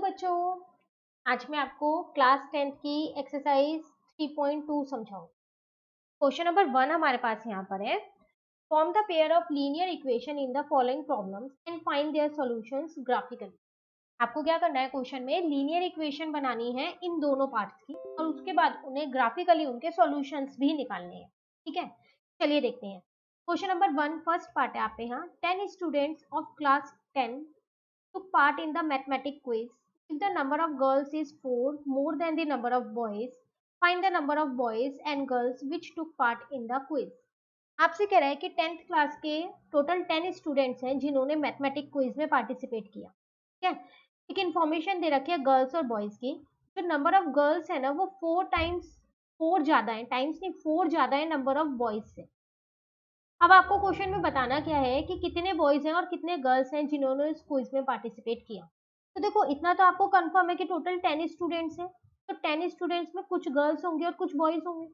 बच्चों, आज मैं आपको क्लास 10th की एक्सरसाइज 3.2 समझाऊंगी। क्वेश्चन नंबर 1 हमारे पास यहाँ पर है। Form the pair of linear equation in the following problems and find their solutions graphically. आपको क्या करना है, क्वेश्चन में लीनियर इक्वेशन बनानी है इन दोनों पार्ट्स की और उसके बाद उन्हें ग्राफिकली उनके सॉल्यूशंस भी निकालने हैं। ठीक है, चलिए देखते हैं। क्वेश्चन नंबर 1 फर्स्ट पार्ट है आप यहाँ। 10 students of class 10 took part in the mathematics quiz. If the number of girls is 4 more than the number of boys, find the number of boys and girls which took part in the quiz. आपसे कह रहा है कि 10th class के total 10 students हैं जिन्होंने mathematic quiz में participate किया। ठीक है, एक इन्फॉर्मेशन दे रखी है गर्ल्स और बॉयज की। जो नंबर ऑफ गर्ल्स है ना वो 4 ज्यादा है, टाइम्स नहीं 4 ज्यादा है नंबर ऑफ बॉयज से। अब आपको क्वेश्चन में बताना क्या है कि कितने बॉयज हैं और कितने गर्ल्स हैं जिन्होंने इस क्विज में पार्टिसिपेट किया। तो देखो इतना तो आपको कंफर्म है कि टोटल 10 स्टूडेंट्स हैं, तो 10 स्टूडेंट्स में कुछ गर्ल्स होंगे और कुछ बॉयज होंगे।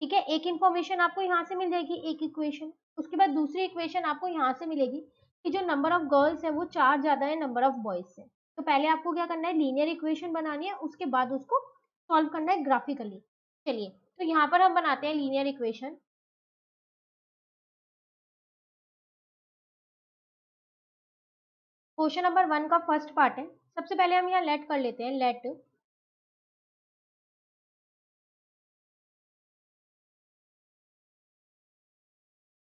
ठीक है, एक इन्फॉर्मेशन आपको यहाँ से मिल जाएगी, एक इक्वेशन। उसके बाद दूसरी इक्वेशन आपको यहाँ से मिलेगी कि जो नंबर ऑफ गर्ल्स है वो 4 ज्यादा है नंबर ऑफ बॉयज से। तो पहले आपको क्या करना है, लीनियर इक्वेशन बनानी है, उसके बाद उसको सॉल्व करना है ग्राफिकली। चलिए, तो यहाँ पर हम बनाते हैं लीनियर इक्वेशन। क्वेश्चन नंबर 1 का फर्स्ट पार्ट है। सबसे पहले हम यहाँ लेट कर लेते हैं, let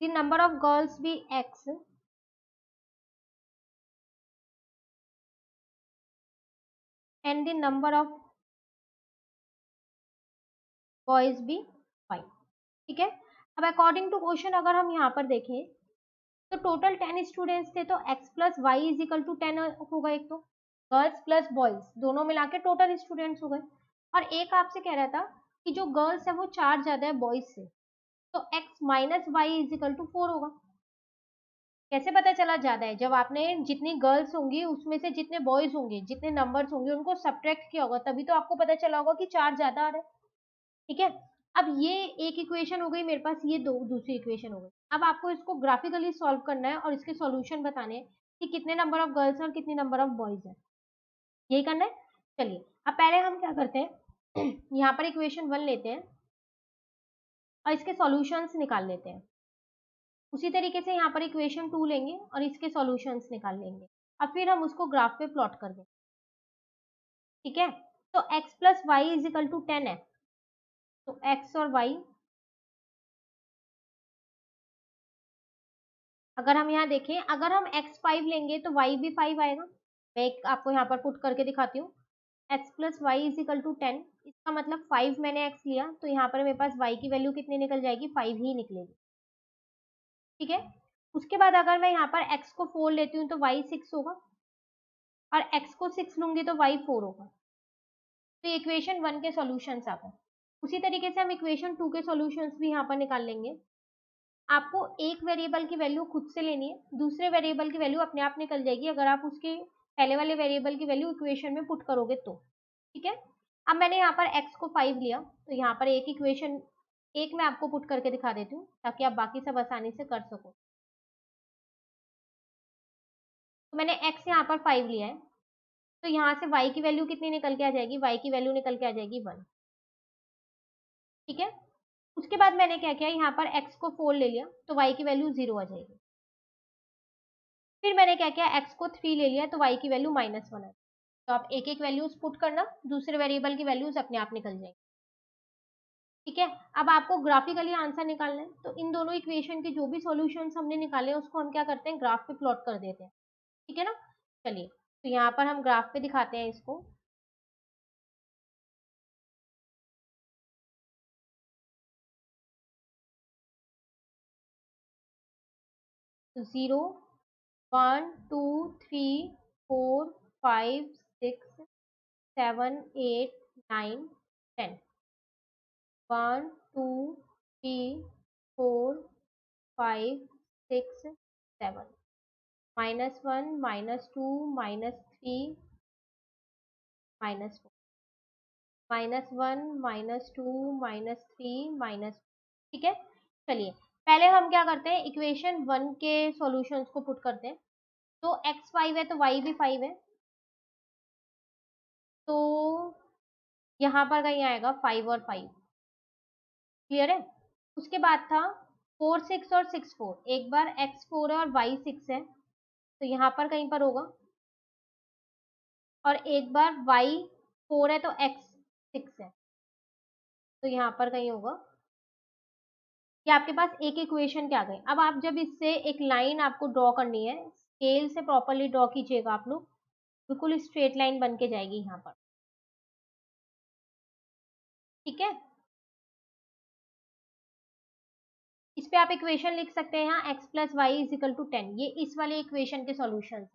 the number of girls be X and the number of boys be 5। ठीक है, अब अकॉर्डिंग टू क्वेश्चन अगर हम यहाँ पर देखें तो टोटल 10 स्टूडेंट्स थे, तो x plus Y is equal to 10 होगा। एक तो गर्ल्स प्लस बॉयज दोनों मिला के टोटल स्टूडेंट्स हो गए, और एक आपसे कह रहा था कि जो गर्ल्स है वो 4 ज्यादा है बॉयज से, तो x minus Y is equal to 4 होगा। कैसे पता चला ज्यादा है, जब आपने जितनी गर्ल्स होंगी उसमें से जितने बॉयज होंगे, जितने नंबर्स होंगे उनको सब्ट्रैक्ट किया होगा, तभी तो आपको पता चला होगा कि 4 ज्यादा आ रहा है। ठीक है, अब ये एक इक्वेशन हो गई मेरे पास, ये दो दूसरी इक्वेशन हो गई। अब आपको इसको ग्राफिकली सॉल्व करना है और इसके सॉल्यूशन बताने हैं कि कितने नंबर ऑफ गर्ल्स हैं और कितने नंबर ऑफ बॉयज हैं, यही करना है। चलिए, अब पहले हम क्या करते हैं यहाँ पर इक्वेशन 1 लेते हैं और इसके सॉल्यूशंस निकाल लेते हैं। उसी तरीके से यहाँ पर इक्वेशन 2 लेंगे और इसके सॉल्यूशंस निकाल लेंगे। अब फिर हम उसको ग्राफ पे प्लॉट कर देंगे। ठीक है, तो x plus Y is equal to 10 है, तो x और y, अगर हम यहाँ देखें, अगर हम x5 लेंगे तो y भी 5 आएगा। मैं एक आपको यहाँ पर पुट करके दिखाती हूँ। x plus Y is equal to 10, इसका मतलब 5 मैंने x लिया, तो यहाँ पर मेरे पास y की वैल्यू कितनी निकल जाएगी, 5 ही निकलेगी। ठीक है, उसके बाद अगर मैं यहाँ पर x को 4 लेती हूँ तो y 6 होगा, और x को 6 लूंगी तो y 4 होगा। तो ये इक्वेशन 1 के सॉल्यूशंस आ गए। उसी तरीके से हम इक्वेशन 2 के सॉल्यूशंस भी यहाँ पर निकाल लेंगे। आपको एक वेरिएबल की वैल्यू खुद से लेनी है, दूसरे वेरिएबल की वैल्यू अपने आप निकल जाएगी अगर आप उसके पहले वाले वेरिएबल की वैल्यू इक्वेशन में पुट करोगे तो। ठीक है, अब मैंने यहाँ पर x को 5 लिया, तो यहाँ पर एक इक्वेशन एक मैं आपको पुट करके दिखा देती हूँ ताकि आप बाकी सब आसानी से कर सको। तो मैंने x यहाँ पर 5 लिया है, तो यहाँ से y की वैल्यू कितनी निकल के आ जाएगी, y की वैल्यू निकल के आ जाएगी 1। ठीक है, उसके बाद मैंने क्या किया, यहाँ पर x को 4 ले लिया तो y की वैल्यू 0 आ जाएगी। फिर मैंने क्या किया, x को 3 ले लिया तो y की वैल्यू -1 है। तो आप एक एक वैल्यूज पुट करना, दूसरे वेरिएबल की वैल्यूज अपने आप निकल जाएंगी। ठीक है, अब आपको ग्राफिकली आंसर निकालना है, तो इन दोनों इक्वेशन के जो भी सॉल्यूशंस हमने निकाले उसको हम क्या करते हैं, ग्राफ पे प्लॉट कर देते हैं। ठीक है ना, चलिए, तो यहाँ पर हम ग्राफ पे दिखाते हैं इसको। 0 1 2 3 4 5 6 7 8 9 10 1 2 3 4 5 6 7 -1 -2 -3 -4 -1 -2 -3 ठीक है, चलिए पहले हम क्या करते हैं, इक्वेशन 1 के सॉल्यूशंस को पुट करते हैं। तो x 5 है तो y भी 5 है, यहाँ पर कहीं आएगा 5 और 5। क्लियर है? उसके बाद था 4 6 और 6 4, एक बार x 4 है और y 6 है तो यहाँ पर कहीं पर होगा, और एक बार y 4 है तो x 6 है तो यहाँ पर कहीं होगा। ये आपके पास एक इक्वेशन क्या गई। अब आप जब इससे एक लाइन आपको ड्रॉ करनी है, स्केल से प्रॉपरली ड्रॉ कीजिएगा आप लोग, बिल्कुल स्ट्रेट लाइन बन के जाएगी यहाँ पर। ठीक है, इस पे आप इक्वेशन लिख सकते हैं यहाँ x plus Y is equal to 10, ये इस वाले इक्वेशन के सॉल्यूशन।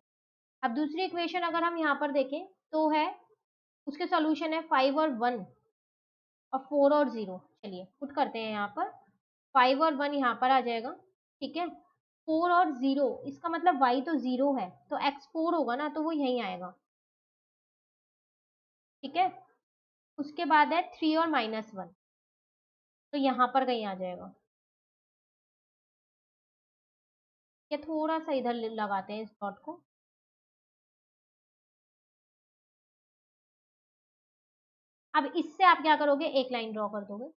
अब दूसरी इक्वेशन अगर हम यहाँ पर देखें तो है, उसके सॉल्यूशन है 5 और 1 और 4 और 0। चलिए पुट करते हैं यहाँ पर, 5 और 1 यहाँ पर आ जाएगा। ठीक है, 4 और 0, इसका मतलब y तो 0 है तो x 4 होगा ना, तो वो यहीं आएगा। ठीक है, उसके बाद है 3 और -1 तो यहाँ पर कहीं आ जाएगा। या थोड़ा सा इधर लगाते हैं इस डॉट को। अब इससे आप क्या करोगे, एक लाइन ड्रॉ कर दोगे,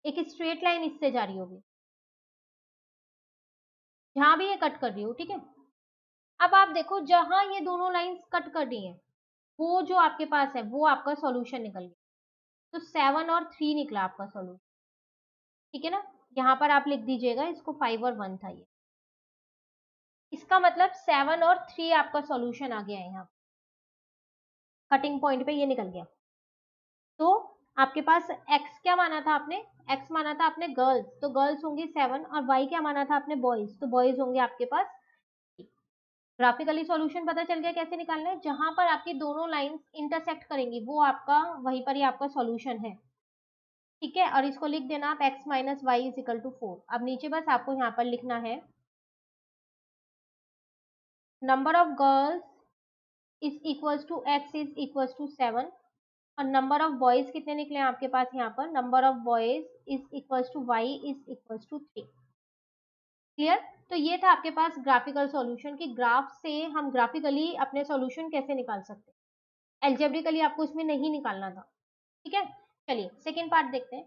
एक स्ट्रेट लाइन इससे जा रही होगी जहां भी ये कट कर रही हो। ठीक है, अब आप देखो जहां ये दोनों लाइंस कट कर रही हैं, वो जो आपके पास है वो आपका सॉल्यूशन निकल गया। तो 7 और 3 निकला आपका सॉल्यूशन। ठीक है ना, यहाँ पर आप लिख दीजिएगा इसको, 5 और 1 था ये, इसका मतलब 7 और 3 आपका सॉल्यूशन आ गया है यहाँ कटिंग पॉइंट पे, ये निकल गया। तो आपके पास x क्या माना था आपने, x माना था आपने गर्ल्स, तो गर्ल्स होंगी 7, और y क्या माना था आपने बॉयज, तो बॉयज होंगे आपके पास। ग्राफिकली सॉल्यूशन पता चल गया कैसे निकालना है, जहां पर आपकी दोनों लाइंस इंटरसेक्ट करेंगी वो आपका, वहीं पर ही आपका सॉल्यूशन है। ठीक है, और इसको लिख देना आप x minus Y is equal to 4। अब नीचे बस आपको यहाँ पर लिखना है number of girls is equal to x is equal to 7, और नंबर ऑफ बॉयज कितने निकले हैं आपके पास यहाँ पर, number of boys is equal to Y is equal to 3। Clear? तो ये था आपके पास ग्राफिकल सॉल्यूशन, कि ग्राफ से हम ग्राफिकली अपने सॉल्यूशन कैसे निकाल सकते हैं, एल्जेब्रिकली आपको इसमें नहीं निकालना था। ठीक है, चलिए सेकेंड पार्ट देखते हैं।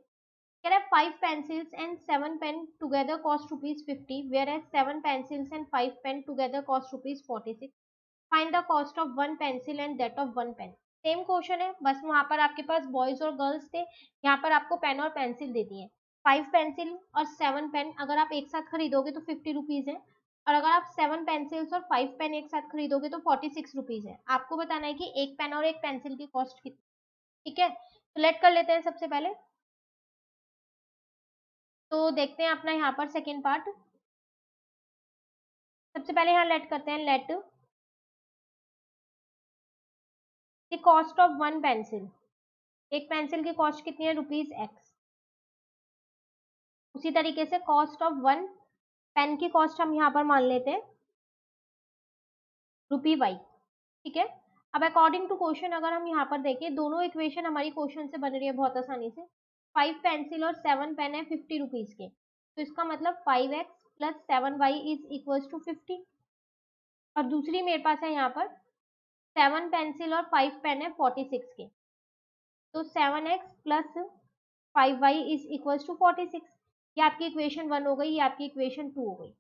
कह रहा है 5 pencils and 7 pen together cost rupees 50, whereas 7 pencils and 5 pen together cost rupees 46. Find the cost of one pencil and that of one pen. Same question है, बस वहां पर आपके पास बॉयज और गर्ल्स थे, यहाँ पर आपको पेन और पेंसिल दे दिए। 5 पेंसिल और 7 पेन अगर आप एक साथ खरीदोगे तो 50 रुपीज है, और अगर आप 7 पेंसिल्स और 5 पेन एक साथ खरीदोगे तो 46 रुपीज है। आपको बताना है कि एक पेन और एक पेंसिल की कॉस्ट कितनी। ठीक है, तो लेट कर लेते हैं सबसे पहले। तो देखते हैं अपना यहाँ पर सेकेंड पार्ट। सबसे पहले यहाँ लेट करते हैं, let the cost of one pencil, एक पेंसिल की कॉस्ट कितनी है, रुपीज एक्स। उसी तरीके से कॉस्ट ऑफ वन पेन की कॉस्ट हम यहाँ पर मान लेते हैं रुपी वाई। ठीक है, अब अकॉर्डिंग टू क्वेश्चन अगर हम यहाँ पर देखें, दोनों इक्वेशन हमारी क्वेश्चन से बन रही है बहुत आसानी से। 5 पेंसिल और 7 पेन है 50 रुपीज के, तो इसका मतलब 5x plus 7y is equal to 50। और दूसरी मेरे पास है यहाँ पर 7 पेंसिल और 5 पेन है 46 के, तो 7x plus 5y is equal to 46। ये आपकी इक्वेशन 1 हो गई, ये आपकी इक्वेशन 2 हो गई।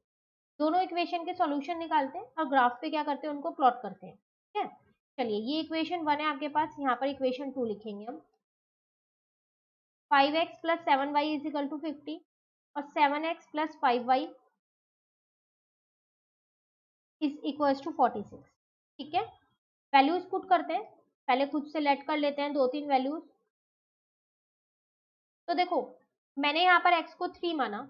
दोनों इक्वेशन के सॉल्यूशन निकालते हैं और ग्राफ पे क्या करते हैं, उनको प्लॉट करते हैं। ठीक है, चलिए ये इक्वेशन 1 है आपके पास, यहाँ पर इक्वेशन 2 लिखेंगे हम। 5x plus 7y is equal to 50 और 7x plus 5y is equal to 46। ठीक है, वैल्यूज पुट करते हैं, पहले खुद से लेट कर लेते हैं 2-3 वैल्यूज। तो देखो मैंने यहाँ पर x को 3 माना,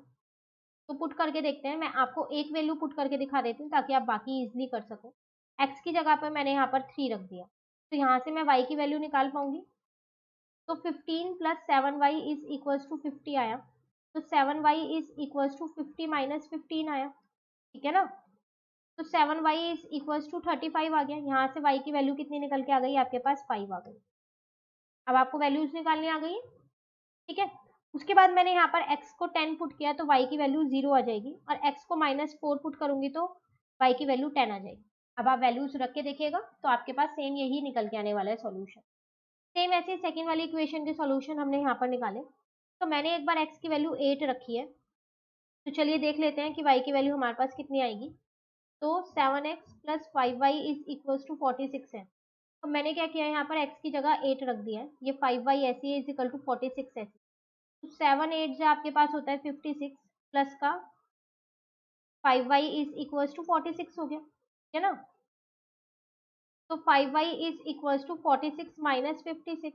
तो पुट करके देखते हैं। मैं आपको एक वैल्यू पुट करके दिखा देती हूँ ताकि आप बाकी इजिली कर सको। x की जगह पर मैंने यहाँ पर 3 रख दिया, तो यहाँ से मैं y की वैल्यू निकाल पाऊंगी। तो 15 plus 7y is equal to 50 आया, तो 7y is equal to 50 minus 15 आया। ठीक है ना, तो 7y इज इक्वल टू 35 आ गया। यहाँ से y की वैल्यू कितनी निकल के आ गई आपके पास, 5 आ गई। अब आपको वैल्यूज निकालनी आ गई। ठीक है, उसके बाद मैंने यहाँ पर x को 10 पुट किया तो y की वैल्यू 0 आ जाएगी, और x को -4 पुट करूंगी तो y की वैल्यू 10 आ जाएगी। अब आप वैल्यूज रख के देखिएगा तो आपके पास सेम यही निकल के आने वाला है सॉल्यूशन। सेम ऐसे सेकंड वाली इक्वेशन के सॉल्यूशन हमने यहाँ पर निकाले। तो मैंने एक बार x की वैल्यू 8 रखी है, तो चलिए देख लेते हैं कि y की वैल्यू हमारे पास कितनी आएगी। तो 7x plus 5y is equal to 46 है। तो मैंने क्या किया है, यहाँ पर x की जगह 8 रख दिया है, ये 5y ऐसी है इज इक्वल टू 46 ऐसी। तो 7 8 जो आपके पास होता है 56 प्लस का 5y इज इक्वल टू 46 हो गया, है ना। तो 5y is equal to 46 minus 56।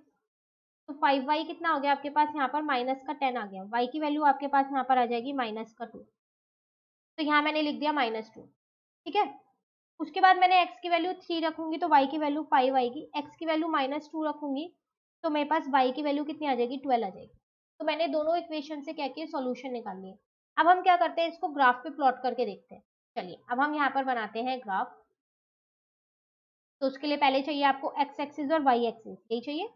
तो 5y कितना हो गया आपके पास यहाँ पर, माइनस का 10 आ गया। y की वैल्यू आपके पास यहाँ पर आ जाएगी माइनस का 2। तो यहाँ मैंने लिख दिया -2, ठीक है। उसके बाद मैंने x की वैल्यू 3 रखूंगी तो y की वैल्यू 5 आएगी। x की वैल्यू -2 रखूंगी तो मेरे पास y की वैल्यू कितनी आ जाएगी, 12 आ जाएगी। तो मैंने दोनों इक्वेशन से क्या किया, सॉल्यूशन निकाल लिए। अब हम क्या करते हैं, इसको ग्राफ पे प्लॉट करके देखते हैं। चलिए अब हम यहाँ पर बनाते हैं ग्राफ। तो उसके लिए पहले चाहिए आपको x एक्सिस और y एक्सिस, यही चाहिए।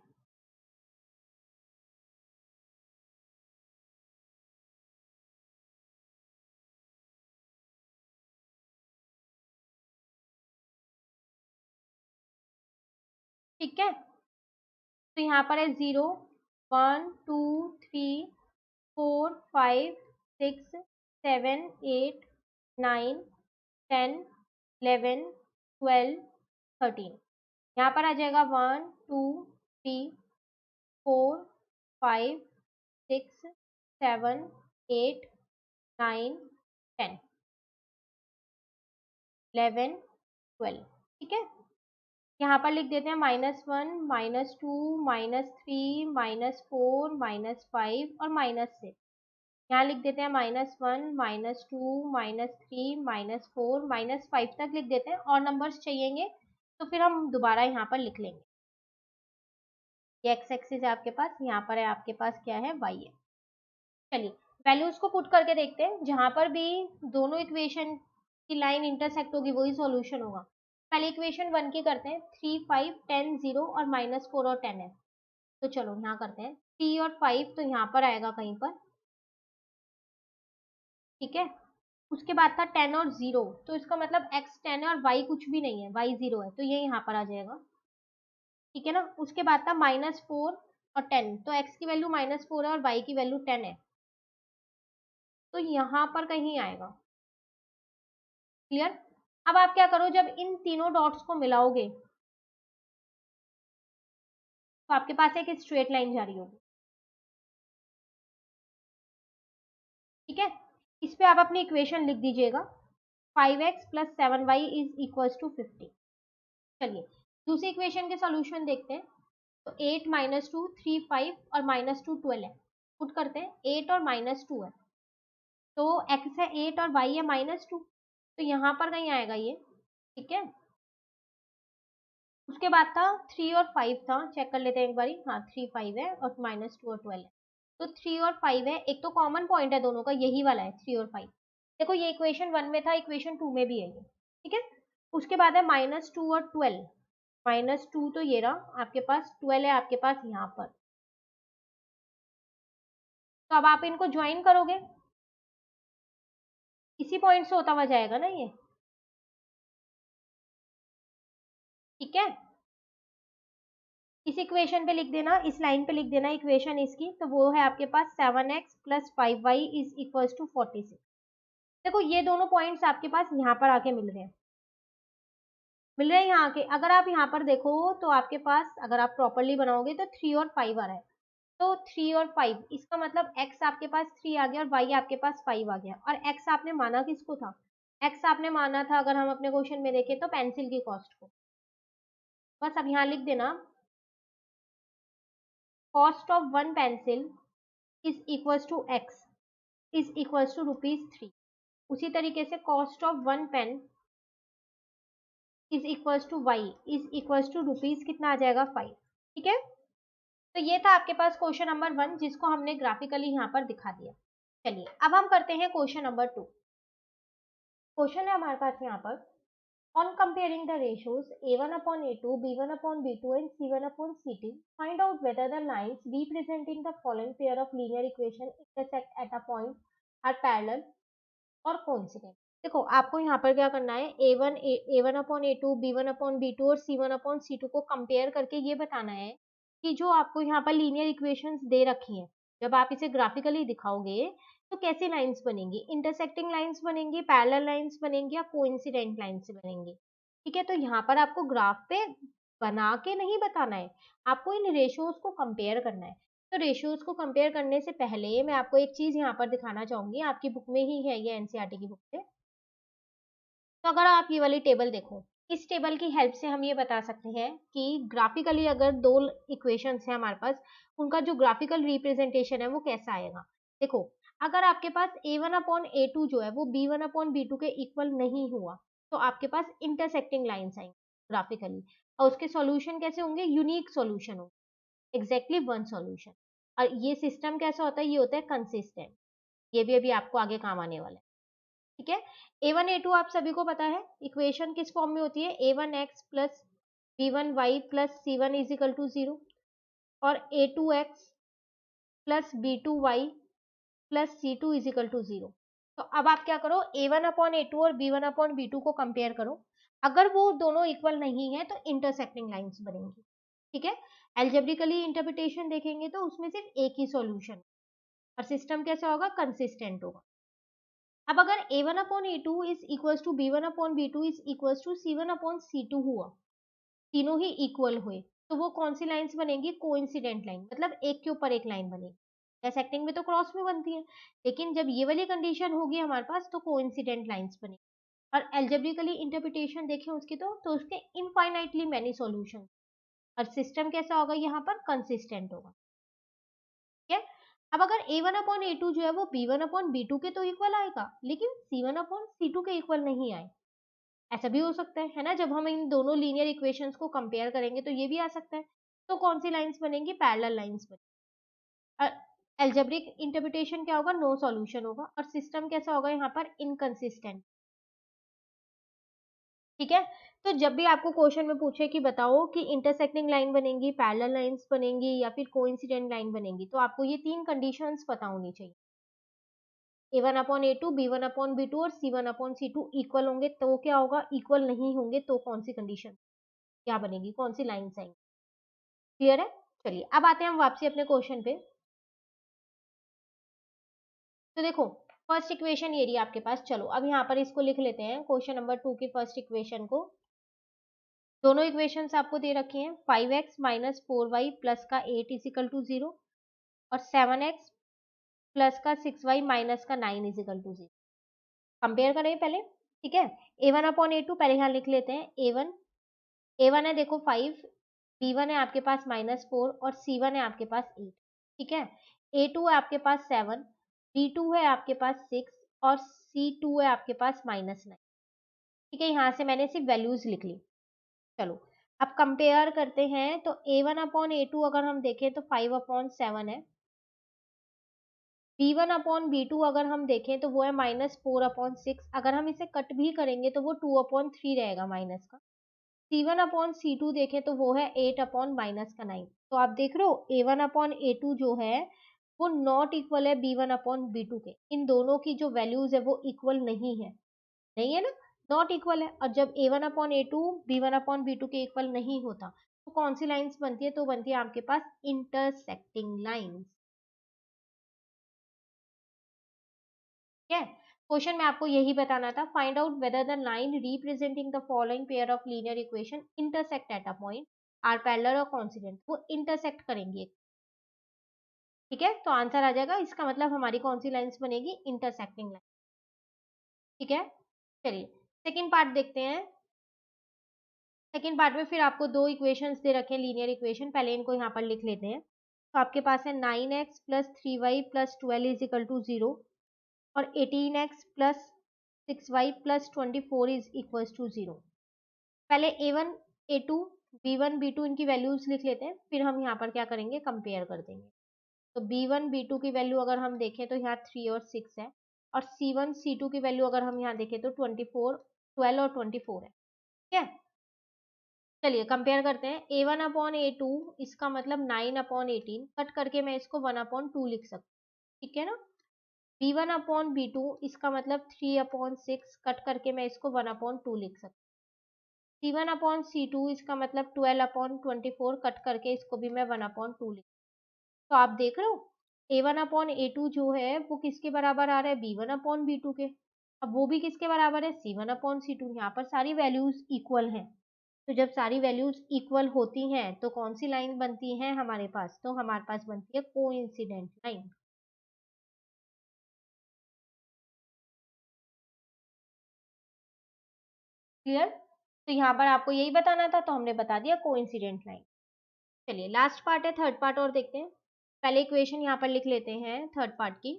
ठीक है, तो यहाँ पर है 0 1 2 3 4 5 6 7 8 9 10 11 12 13। यहाँ पर आ जाएगा 1 2 3 4 5 6 7 8 9 10 11 12, ठीक है। यहाँ पर लिख देते हैं -1 -2 -3 -4 -5 और -6। यहाँ लिख देते हैं -1 -2 -3 -4 -5 तक लिख देते हैं, और नंबर्स चाहिएंगे तो फिर हम दोबारा यहाँ पर लिख लेंगे। ये x एक्सिस है आपके पास, यहाँ पर है आपके पास क्या है, y है। चलिए वैल्यूज को पुट करके देखते हैं, जहां पर भी दोनों इक्वेशन की लाइन इंटरसेक्ट होगी वही सॉल्यूशन होगा। पहले इक्वेशन 1 की करते हैं, 3 5 10 0 और -4 और 10 है। तो चलो यहाँ करते हैं 3 और 5, तो यहाँ पर आएगा कहीं पर, ठीक है। उसके बाद था 10 और 0, तो इसका मतलब x 10 है और y कुछ भी नहीं है, y 0 है, तो ये यहाँ पर आ जाएगा, ठीक है ना। उसके बाद था -4 और 10, तो x की वैल्यू -4 है और y की वैल्यू 10 है, तो यहाँ पर कहीं आएगा। क्लियर। अब आप क्या करो, जब इन तीनों डॉट्स को मिलाओगे तो आपके पास एक स्ट्रेट लाइन जा रही होगी, ठीक है। इस पे आप अपनी इक्वेशन लिख दीजिएगा, 5x plus 7y is equal to 50। चलिए दूसरी इक्वेशन के सॉल्यूशन देखते हैं। तो 8 -2 3 5 और -2 12 है, पुट करते हैं। 8 और -2 है, तो x है 8 और y है -2, तो यहाँ पर कहीं आएगा ये, ठीक है। उसके बाद था 3 और 5 था, चेक कर लेते हैं एक बारी, हाँ 3 5 है और -2 और 12 है। तो 3 और 5 है, एक तो कॉमन पॉइंट है दोनों का, यही वाला है 3 और 5। देखो ये इक्वेशन 1 में था, इक्वेशन 2 में भी है ये, ठीक है। उसके बाद है -2 और 12, -2 तो ये रहा आपके पास, 12 है आपके पास यहाँ पर। तो अब आप इनको ज्वाइन करोगे, इसी पॉइंट से होता हुआ जाएगा ना ये, ठीक है। इस इक्वेशन पे लिख देना, इस लाइन पे लिख देना इक्वेशन इसकी, तो वो है आपके पास 7x plus 5y is equal to 46। देखो ये दोनों पॉइंट्स आपके पास यहाँ पर आके मिल रहे हैं, मिल रहे हैं यहाँ के। अगर आप यहाँ पर देखो तो आपके पास, अगर आप प्रॉपरली बनाओगे तो 3 और 5 आ रहा है। तो 3 और 5, इसका मतलब x आपके पास 3 आ गया और y आपके पास 5 आ गया। और x आपने माना किसको था, x आपने माना था, अगर हम अपने क्वेश्चन में देखें तो पेंसिल की कॉस्ट को। बस अब यहाँ लिख देना, cost of one pencil is equal to x is equal to ₹3। उसी तरीके से cost of one pen is equal to y is equal to rupees कितना आ जाएगा, 5, ठीक है। तो ये था आपके पास क्वेश्चन नंबर 1, जिसको हमने ग्राफिकली यहाँ पर दिखा दिया। चलिए अब हम करते हैं क्वेश्चन नंबर 2। क्वेश्चन है हमारे पास यहाँ पर, on comparing the ratios a1 upon a2 b1 upon b2 and c1 upon c2, find out whether the lines representing the following pair of linear equation intersect at a point are parallel और coincident. देखो आपको यहाँ पर क्या करना है, a1 upon a2 b1 upon b2 और c1 upon c2 को कंपेयर करके ये बताना है कि जो आपको यहाँ पर लीनियर इक्वेशंस दे रखी हैं, जब आप इसे ग्राफिकली दिखाओगे तो कैसी लाइंस बनेंगी, इंटरसेक्टिंग लाइंस बनेंगी, पैरेलल लाइंस बनेंगी या कोइंसिडेंट लाइंस बनेंगी। ठीक है, तो यहाँ पर आपको ग्राफ पे बना के नहीं बताना है, आपको इन रेशियोज को कंपेयर करना है। तो रेशियोज को कंपेयर करने से पहले मैं आपको एक चीज यहाँ पर दिखाना चाहूंगी, आपकी बुक में ही है ये, एनसीईआरटी की बुक में। तो अगर आप ये वाली टेबल देखो, इस टेबल की हेल्प से हम ये बता सकते हैं कि ग्राफिकली अगर दो इक्वेशंस हैं हमारे पास, उनका जो ग्राफिकल रिप्रेजेंटेशन है वो कैसा आएगा। देखो, अगर आपके पास a1/a2 जो है वो b1/b2 के इक्वल नहीं हुआ, तो आपके पास इंटरसेक्टिंग लाइंस आएंगी ग्राफिकली, और उसके सॉल्यूशन कैसे होंगे, यूनिक सॉल्यूशन होंगे, एग्जैक्टली वन सॉल्यूशन। और ये सिस्टम कैसा होता है, ये होता है कंसिस्टेंट। ये भी अभी आपको आगे काम आने वाला है। ठीक है, a1 a2 आप सभी को पता है, इक्वेशन किस फॉर्म में होती है, a1x plus b1y plus c1 is equal to 0, और a2x plus b2y plus c2 is equal to 0। तो अब आप क्या करो, a1/a2 और b1/b2 को कंपेयर करो, अगर वो दोनों इक्वल नहीं है तो इंटरसेक्टिंग लाइंस बनेंगी। ठीक है, एल्जेब्रिकली इंटरप्रिटेशन देखेंगे तो उसमें सिर्फ एक ही सॉल्यूशन, और सिस्टम कैसा होगा, कंसिस्टेंट होगा। अब अगर a1/a2 is equals to b1/b2 is equals to c1/c2 हुआ, तीनों ही इक्वल हुए, तो वो कौन सी लाइंस बनेगी, कोइंसिडेंट लाइन, मतलब एक के ऊपर एक लाइन बनेगी। डायसेक्टिंग में तो क्रॉस में बनती है, लेकिन जब ये वाली कंडीशन होगी हमारे पास तो कोइंसिडेंट लाइंस बनेगी। और एल्जेब्रिकली इंटरप्रिटेशन देखें उसकी, तो उसके इनफाइनाइटली मैनी सॉल्यूशन, और सिस्टम कैसा होगा यहाँ पर, कंसिस्टेंट होगा। ठीक है, अब अगर a1/a2 जो है वो b1/b2 के तो इक्वल आएगा, लेकिन c1/c2 के इक्वल नहीं आए, ऐसा भी हो सकता है ना, जब हम इन दोनों लीनियर इक्वेशंस को कंपेयर करेंगे तो ये भी आ सकता है। तो कौन सी लाइंस बनेंगी, पैरेलल लाइंस बनेंगी। एल्जेब्रिक इंटरप्रिटेशन क्या होगा, नो सॉल्यूशन होगा, और सिस्टम कैसा होगा यहाँ पर, इनकंसिस्टेंट। ठीक है, तो जब भी आपको क्वेश्चन में पूछे कि बताओ कि इंटरसेक्टिंग लाइन बनेंगी, पैरेलल लाइंस बनेंगी या फिर कोइंसिडेंट लाइन बनेंगी, तो आपको ये तीन कंडीशंस पता होनी चाहिए। a1/a2, b1/b2 और c1/c2 इक्वल होंगे तो क्या होगा, इक्वल नहीं होंगे तो कौन सी कंडीशन क्या बनेगी, कौन सी लाइंस आएंगी। क्लियर है, चलिए अब आते हैं हम वापसी अपने क्वेश्चन पे। तो देखो, फर्स्ट इक्वेशन ये रही आपके पास, चलो अब यहाँ पर इसको लिख लेते हैं, क्वेश्चन नंबर 2 की फर्स्ट इक्वेशन को। दोनों इक्वेशंस आपको दे रखी हैं, 5x माइनस 4y प्लस का 8 इज इक्वल टू 0, और 7x प्लस का 6y माइनस का 9 इज इक्वल टू 0। कंपेयर करें पहले। ठीक है, a1/a2 पहले यहाँ लिख लेते हैं, a1 है देखो 5, b1 है आपके पास -4 और c1 है आपके पास 8। ठीक है, a2 है आपके पास 7, b2 है आपके पास 6 और c2 है आपके पास -9। ठीक है, यहाँ से मैंने सिर्फ वैल्यूज लिख ली। चलो अब कंपेयर करते हैं, तो a1/a2 अगर हम देखें तो 5/7 है, b1/b2 अगर हम देखें तो वो है -4/6, अगर हम इसे कट भी करेंगे तो वो 2/3 रहेगा माइनस का। c1/c2 देखें तो वो है 8/-9। तो आप देख रहे हो a1/a2 जो है वो नॉट इक्वल है b1/b2 के, इन दोनों की जो वैल्यूज है वो इक्वल नहीं है ना, नॉट इक्वल है। और जब a1/a2 b1/b2 के इक्वल नहीं होता तो कौन सी लाइंस बनती है, तो बनती है आपके पास इंटरसेक्टिंग लाइंस। ठीक है, क्वेश्चन में आपको यही बताना था, find out whether the line representing the following pair of linear equation intersect at a point or parallel और कोइंसिडेंट, वो इंटरसेक्ट करेंगे। ठीक है, तो आंसर आ जाएगा, इसका मतलब हमारी कौन सी लाइंस बनेगी, इंटरसेक्टिंग लाइन। ठीक है, चलिए सेकेंड पार्ट देखते हैं। सेकेंड पार्ट में फिर आपको दो इक्वेशंस दे रखे हैं, लीनियर इक्वेशन, पहले इनको यहाँ पर लिख लेते हैं। तो आपके पास है 9x plus 3y plus 12 is equal to 0, और 18x plus 6y plus 24 is equal to 0। पहले a1 a2 b1 b2 इनकी वैल्यूज लिख लेते हैं, फिर हम यहाँ पर क्या करेंगे, कंपेयर कर देंगे। तो b1 b2 की वैल्यू अगर हम देखें तो यहाँ 3 और 6 है, और c1 c2 की वैल्यू अगर हम यहाँ देखें तो 12 और 24 है। ठीक है, चलिए कंपेयर करते हैं, a1/a2 इसका मतलब 9/18, कट करके मैं इसको 1/2 लिख सकती हूँ। ठीक है ना, b1/b2 इसका मतलब 3/6, कट करके मैं इसको 1/2 लिख सकती हूँ। C1/C2 इसका मतलब 12/24 कट करके इसको भी मैं 1/2 लिख। तो आप देख रहे हो A1/A2 जो है वो किसके बराबर आ रहा है, B1/B2 के। अब वो भी किसके बराबर है, C1/C2। यहाँ पर सारी वैल्यूज इक्वल हैं। तो जब सारी वैल्यूज इक्वल होती हैं तो कौन सी लाइन बनती है हमारे पास, तो हमारे पास बनती है कोइंसिडेंट लाइन। क्लियर। तो यहाँ पर आपको यही बताना था तो हमने बता दिया कोइंसिडेंट लाइन। चलिए लास्ट पार्ट है, थर्ड पार्ट और देखते हैं। पहले इक्वेशन यहाँ पर लिख लेते हैं थर्ड पार्ट की।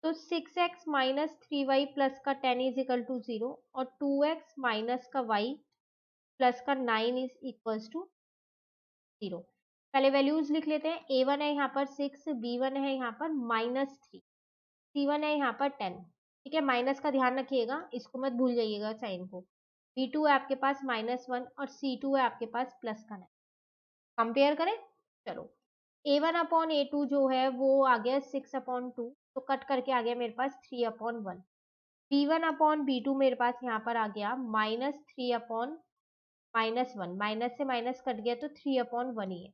तो 6x माइनस 3y प्लस का 10 इज इक्वल टू 0 और 2x माइनस का y प्लस का 9 इज इक्वल टू 0। पहले वैल्यूज लिख लेते हैं। a1 है यहाँ पर 6, b1 है यहाँ पर -3, c1 है यहाँ पर 10। ठीक है, माइनस का ध्यान रखिएगा, इसको मत भूल जाइएगा साइन को। b2 है आपके पास -1 और c2 है आपके पास प्लस का 9। कंपेयर करें, चलो। A1/A2 जो है वो आ गया 6/2, तो कट करके आ गया मेरे पास 3/1। B1/B2 मेरे पास यहाँ पर आ गया -3/-1, माइनस से माइनस कट गया तो 3/1 ही है।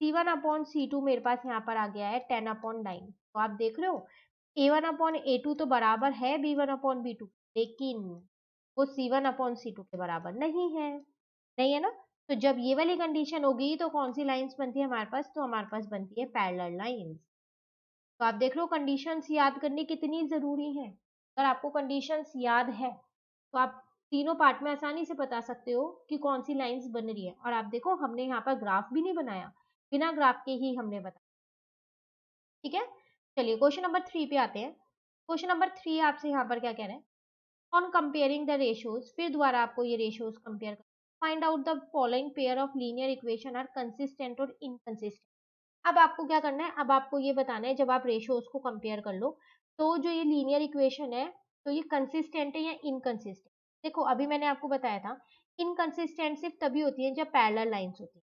C1/C2 मेरे पास यहाँ पर आ गया है 10/9। तो आप देख रहे हो A1/A2 तो बराबर है B1/B2, लेकिन वो C1/C2 के बराबर नहीं है, नहीं है ना। तो जब ये वाली कंडीशन होगी तो कौन सी लाइंस बनती है हमारे पास, तो हमारे पास बनती है पैरेलल लाइंस। तो आप देख लो कंडीशंस याद करनी कितनी जरूरी है। अगर आपको कंडीशंस याद है तो आप तीनों पार्ट में आसानी से बता सकते हो कि कौन सी लाइंस बन रही है। और आप देखो हमने यहाँ पर ग्राफ भी नहीं बनाया, बिना ग्राफ के ही हमने बताया। ठीक है, चलिए क्वेश्चन नंबर 3 पे आते हैं। क्वेश्चन नंबर 3 आपसे यहाँ पर क्या कह रहे हैं, ऑन कंपेयरिंग द रेशियोज, फिर दोबारा आपको ये रेशियोज कंपेयर कर find out the following pair of linear equation are consistent और इनकंसिस्टेंट। अब आपको क्या करना है, अब आपको ये बताना है जब आप रेशियोज को कंपेयर कर लो तो जो ये लीनियर इक्वेशन है तो ये कंसिस्टेंट है या इनकंसिस्टेंट। देखो अभी मैंने आपको बताया था इनकंसिस्टेंट सिर्फ तभी होती है जब पैरेलल लाइंस होती है।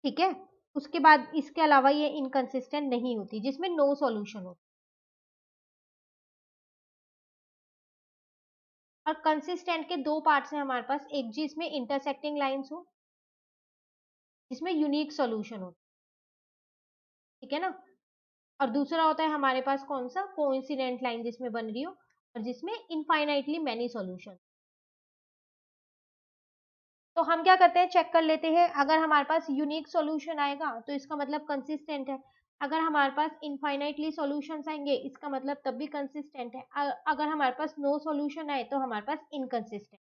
ठीक है, उसके बाद इसके अलावा ये इनकंसिस्टेंट नहीं होती जिसमें नो सॉल्यूशन हो। और कंसिस्टेंट के दो पार्ट्स हैं हमारे पास, एक जिसमें इंटरसेक्टिंग लाइंस हो, जिसमें यूनिक सॉल्यूशन हो। ठीक है ना। और दूसरा होता है हमारे पास कौन सा, कोइंसिडेंट लाइन जिसमें बन रही हो और जिसमें इनफाइनाइटली मैनी सॉल्यूशन। तो हम क्या करते हैं, चेक कर लेते हैं। अगर हमारे पास यूनिक सॉल्यूशन आएगा तो इसका मतलब कंसिस्टेंट है। अगर हमारे पास इनफाइनाइटली सॉल्यूशंस आएंगे इसका मतलब तब भी कंसिस्टेंट है। अगर हमारे पास नो सॉल्यूशन आए तो हमारे पास इनकंसिस्टेंट।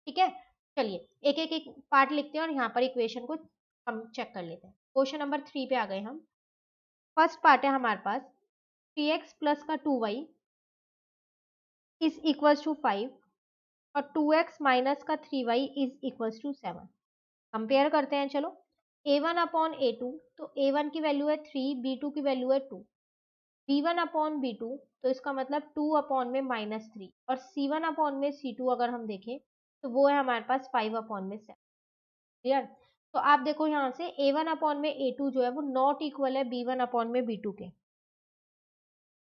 ठीक है, चलिए एक एक एक पार्ट लिखते हैं और यहाँ पर इक्वेशन को हम चेक कर लेते हैं। क्वेश्चन नंबर 3 पे आ गए हम। फर्स्ट पार्ट है हमारे पास 3x प्लस का 2y इज इक्वल टू 5 और 2x माइनस का 3y is equal to 7। Compare करते हैं, चलो। A1/A2, तो A1 की वैल्यू है 3, B2 की वैल्यू है 2। B1/B2 तो इसका मतलब 2/-3 और C1/C2 अगर हम देखें तो वो है हमारे पास 5/7। क्लियर। तो आप देखो यहाँ से A1/A2 जो है वो नॉट इक्वल है B1/B2 के।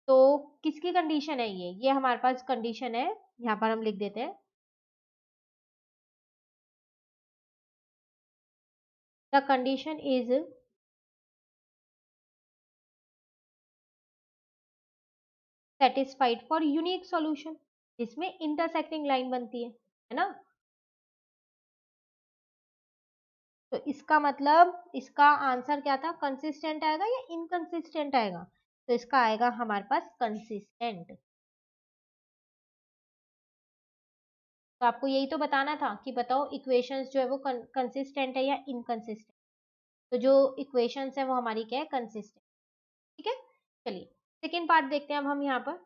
तो किसकी कंडीशन है ये हमारे पास कंडीशन है, यहाँ पर हम लिख देते हैं the condition is satisfied for unique solution, जिसमें इंटरसेक्टिंग लाइन बनती है ना। तो इसका मतलब इसका आंसर क्या था, कंसिस्टेंट आएगा या इनकंसिस्टेंट आएगा, तो इसका आएगा हमारे पास कंसिस्टेंट। तो आपको यही तो बताना था कि बताओ इक्वेशंस जो है वो कंसिस्टेंट है या इनकंसिस्टेंट। तो जो इक्वेशंस है वो हमारी क्या है, कंसिस्टेंट। ठीक है, चलिए सेकेंड पार्ट देखते हैं अब हम यहाँ पर।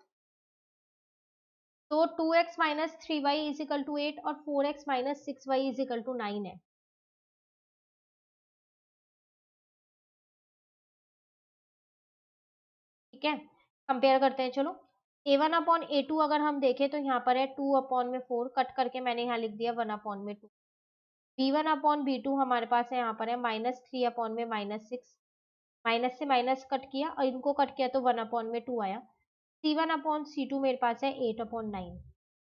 तो 2x minus 3y is equal to 8 और 4x minus 6y is equal to 9 है। ठीक है, कंपेयर करते हैं, चलो। A1/A2 अगर हम देखें तो यहाँ पर है 2/4, कट करके मैंने यहाँ लिख दिया 1/2। B1/B2 हमारे पास है यहाँ पर है -3/-6, माइनस से माइनस कट किया और इनको कट किया तो 1/2 आया। C1/C2 मेरे पास है 8/9।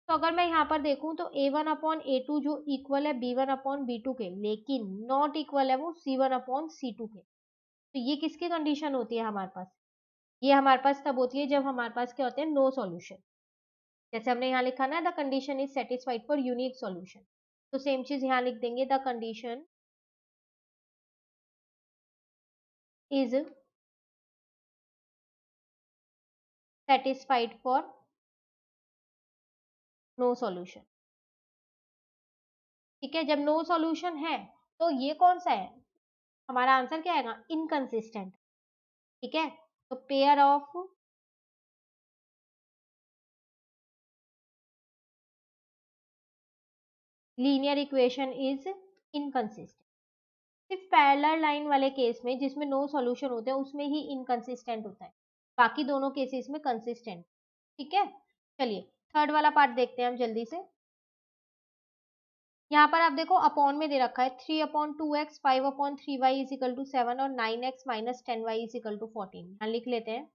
तो अगर मैं यहाँ पर देखूँ तो A1/A2 जो इक्वल है B1/B2 के, लेकिन नॉट इक्वल है वो C1/C2 के। तो ये किसकी कंडीशन होती है हमारे पास? ये हमारे पास तब होती है जब हमारे पास क्या होते हैं, नो सॉल्यूशन। जैसे हमने यहाँ लिखा ना, the condition is satisfied for unique solution, तो सेम चीज यहाँ लिख देंगे, the condition is satisfied for no solution. ठीक है, जब नो सॉल्यूशन है तो ये कौन सा है, हमारा आंसर क्या आएगा, इनकंसिस्टेंट। ठीक है, तो pair of linear equation is inconsistent. सिर्फ पैरेलल लाइन वाले केस में जिसमें नो सॉल्यूशन होते हैं उसमें ही इनकंसिस्टेंट होता है, बाकी दोनों केसेस में कंसिस्टेंट। ठीक है, चलिए थर्ड वाला पार्ट देखते हैं हम जल्दी से। यहाँ पर आप देखो अपॉन में दे रखा है 3/2x 5/3y is equal to 7 और 9x minus 10y is equal to 14। यहाँ लिख लेते हैं।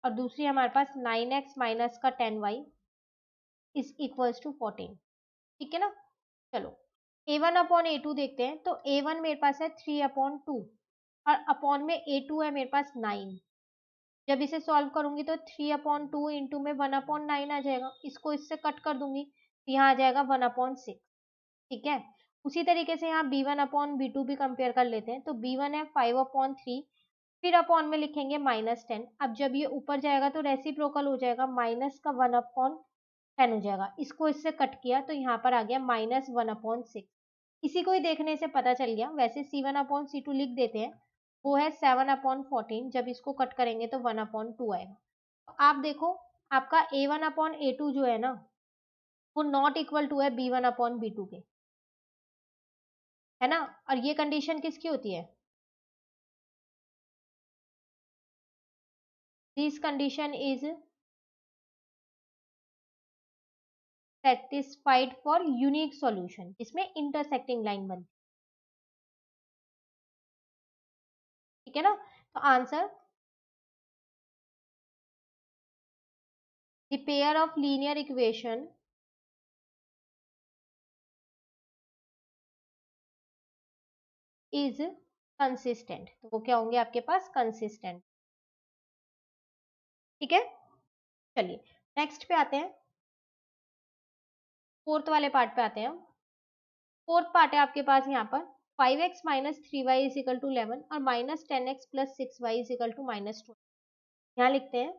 और दूसरी हमारे पास 9x माइनस का 10y इज इक्वल्स टू 14। ठीक है ना, चलो A1/A2 देखते हैं। तो A1 मेरे पास है 3/2 और अपॉन में A2 है मेरे पास 9। जब इसे सॉल्व करूंगी तो 3/2 इंटू में 1/9 आ जाएगा, इसको इससे कट कर दूंगी तो यहाँ आ जाएगा 1/6। ठीक है, उसी तरीके से यहाँ B1/B2 भी कंपेयर कर लेते हैं। तो B1 है 5/3, फिर अपॉन में लिखेंगे -10। अब जब ये ऊपर जाएगा तो रेसिप्रोकल हो जाएगा, माइनस का 1/10 हो जाएगा, इसको इससे कट किया तो यहाँ पर आ गया -1/6। इसी को ही देखने से पता चल गया, वैसे C1/C2 लिख देते हैं, वो है 7/14। जब इसको कट करेंगे तो 1/2 आएगा। तो आप देखो आपका A1/A2 जो है ना, वो नॉट इक्वल टू है B1/B2 के, है ना। और ये कंडीशन किसकी होती है, this condition is satisfied for unique solution, इसमें इंटरसेक्टिंग लाइन बनती है। ठीक है ना, तो answer, the pair of linear equation is consistent, तो वो क्या होंगे आपके पास, कंसिस्टेंट। ठीक है, चलिए नेक्स्ट पे आते हैं, फोर्थ वाले पार्ट पे आते हैं हम। फोर्थ पार्ट है आपके पास यहाँ पर 5x minus 3y is equal to 11 और minus 10x plus 6y is equal to -20। यहाँ लिखते हैं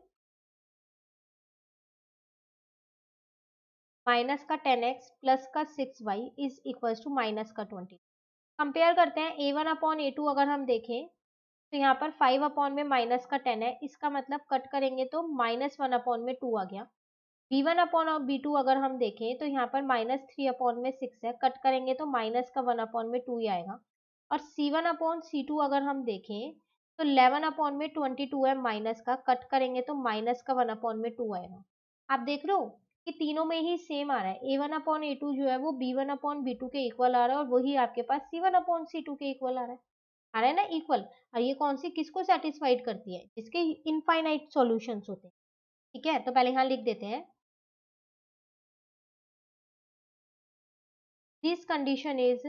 माइनस का 10x प्लस का 6y is equal to minus का 20। कंपेयर करते हैं A1/A2, अगर हम देखें तो यहाँ पर 5 में माइनस का 10 है, इसका मतलब कट करेंगे तो -1/2 आ गया। B1/B2 अगर हम देखें तो यहाँ पर -3/6 है, कट करेंगे तो माइनस का 1/2 ही आएगा। और C1/C2 अगर हम देखें तो 11/22 है माइनस का, कट करेंगे तो माइनस का 1/2 आएगा। आप देख रहे हो कि तीनों में ही सेम आ रहा है, A1/A2 जो है वो B1/B2 के इक्वल आ रहा है और वही आपके पास C1/C2 के इक्वल आ रहा है ना, इक्वल। और ये कौन सी किसको सेटिस्फाइड करती है, जिसके इनफाइनाइट सॉल्यूशंस होते हैं। ठीक है, तो पहले यहाँ लिख देते हैं, this condition is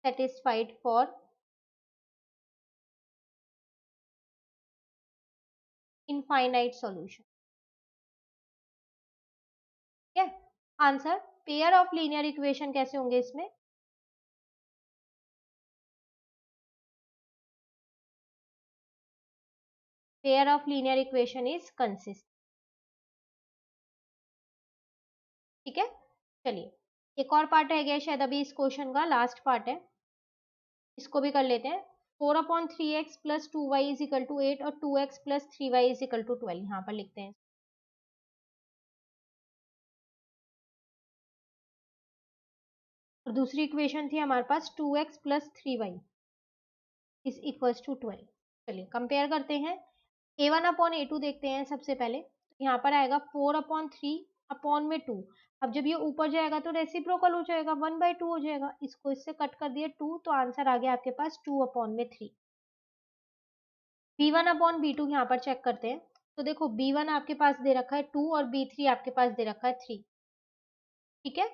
satisfied for infinite solution. ठीक है, answer, pair of linear equation कैसे होंगे इसमें, pair of linear equation is consist. ठीक है, चलिए एक और पार्ट रह गया शायद अभी इस क्वेश्चन का, लास्ट पार्ट है, इसको भी कर लेते हैं। 4/3x plus 2y is equal to 8 और 2x plus 3y is equal to 12, यहाँ पर लिखते हैं। और दूसरी इक्वेशन थी हमारे पास 2x plus 3y is equals to 12। चलिए कंपेयर करते हैं। A1/A2 देखते हैं सबसे पहले, तो यहाँ पर आएगा 4/3 अपॉन में 2। अब जब ये ऊपर जाएगा तो रेसिप्रोकल हो जाएगा, 1/2 हो जाएगा। इसको इससे कट कर दिया 2, तो आंसर आ गया आपके पास 2/3। B1 अपॉन B2 यहाँ पर चेक करते हैं। तो देखो B1 आपके पास दे रखा है 2 और B3 आपके पास दे रखा है 3। ठीक है।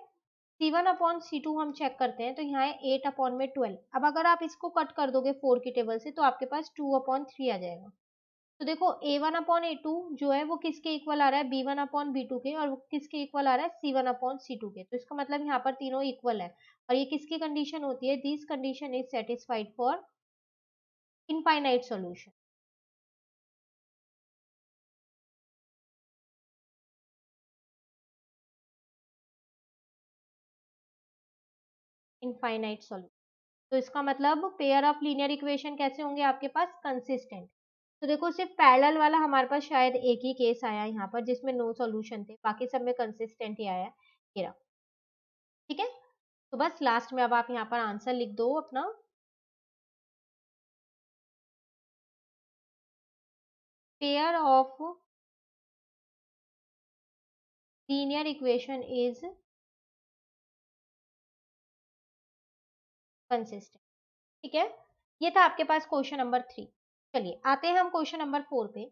C1 अपॉन C2 हम चेक करते हैं, तो यहाँ है 8/12। अब अगर आप इसको कट कर दोगे 4 की टेबल से, तो आपके पास 2/3 आ जाएगा। तो देखो A1/A2 जो है वो किसके इक्वल आ रहा है, B1/B2 के, और वो किसके इक्वल आ रहा है, C1/C2 के। तो इसका मतलब यहाँ पर तीनों इक्वल है। और ये किसकी कंडीशन होती है, this condition is satisfied for infinite solution. Infinite solution, तो इसका मतलब पेयर ऑफ लीनियर इक्वेशन कैसे होंगे आपके पास, कंसिस्टेंट। तो देखो सिर्फ पैरेलल वाला हमारे पास शायद एक ही केस आया यहाँ पर जिसमें नो सॉल्यूशन थे, बाकी सब में कंसिस्टेंट ही आया है। ये रहा। ठीक है। तो बस लास्ट में अब आप यहाँ पर आंसर लिख दो अपना। Pair of linear equation is consistent. ठीक है। ये था आपके पास क्वेश्चन नंबर 3। चलिए आते हैं हम क्वेश्चन नंबर 4 पे।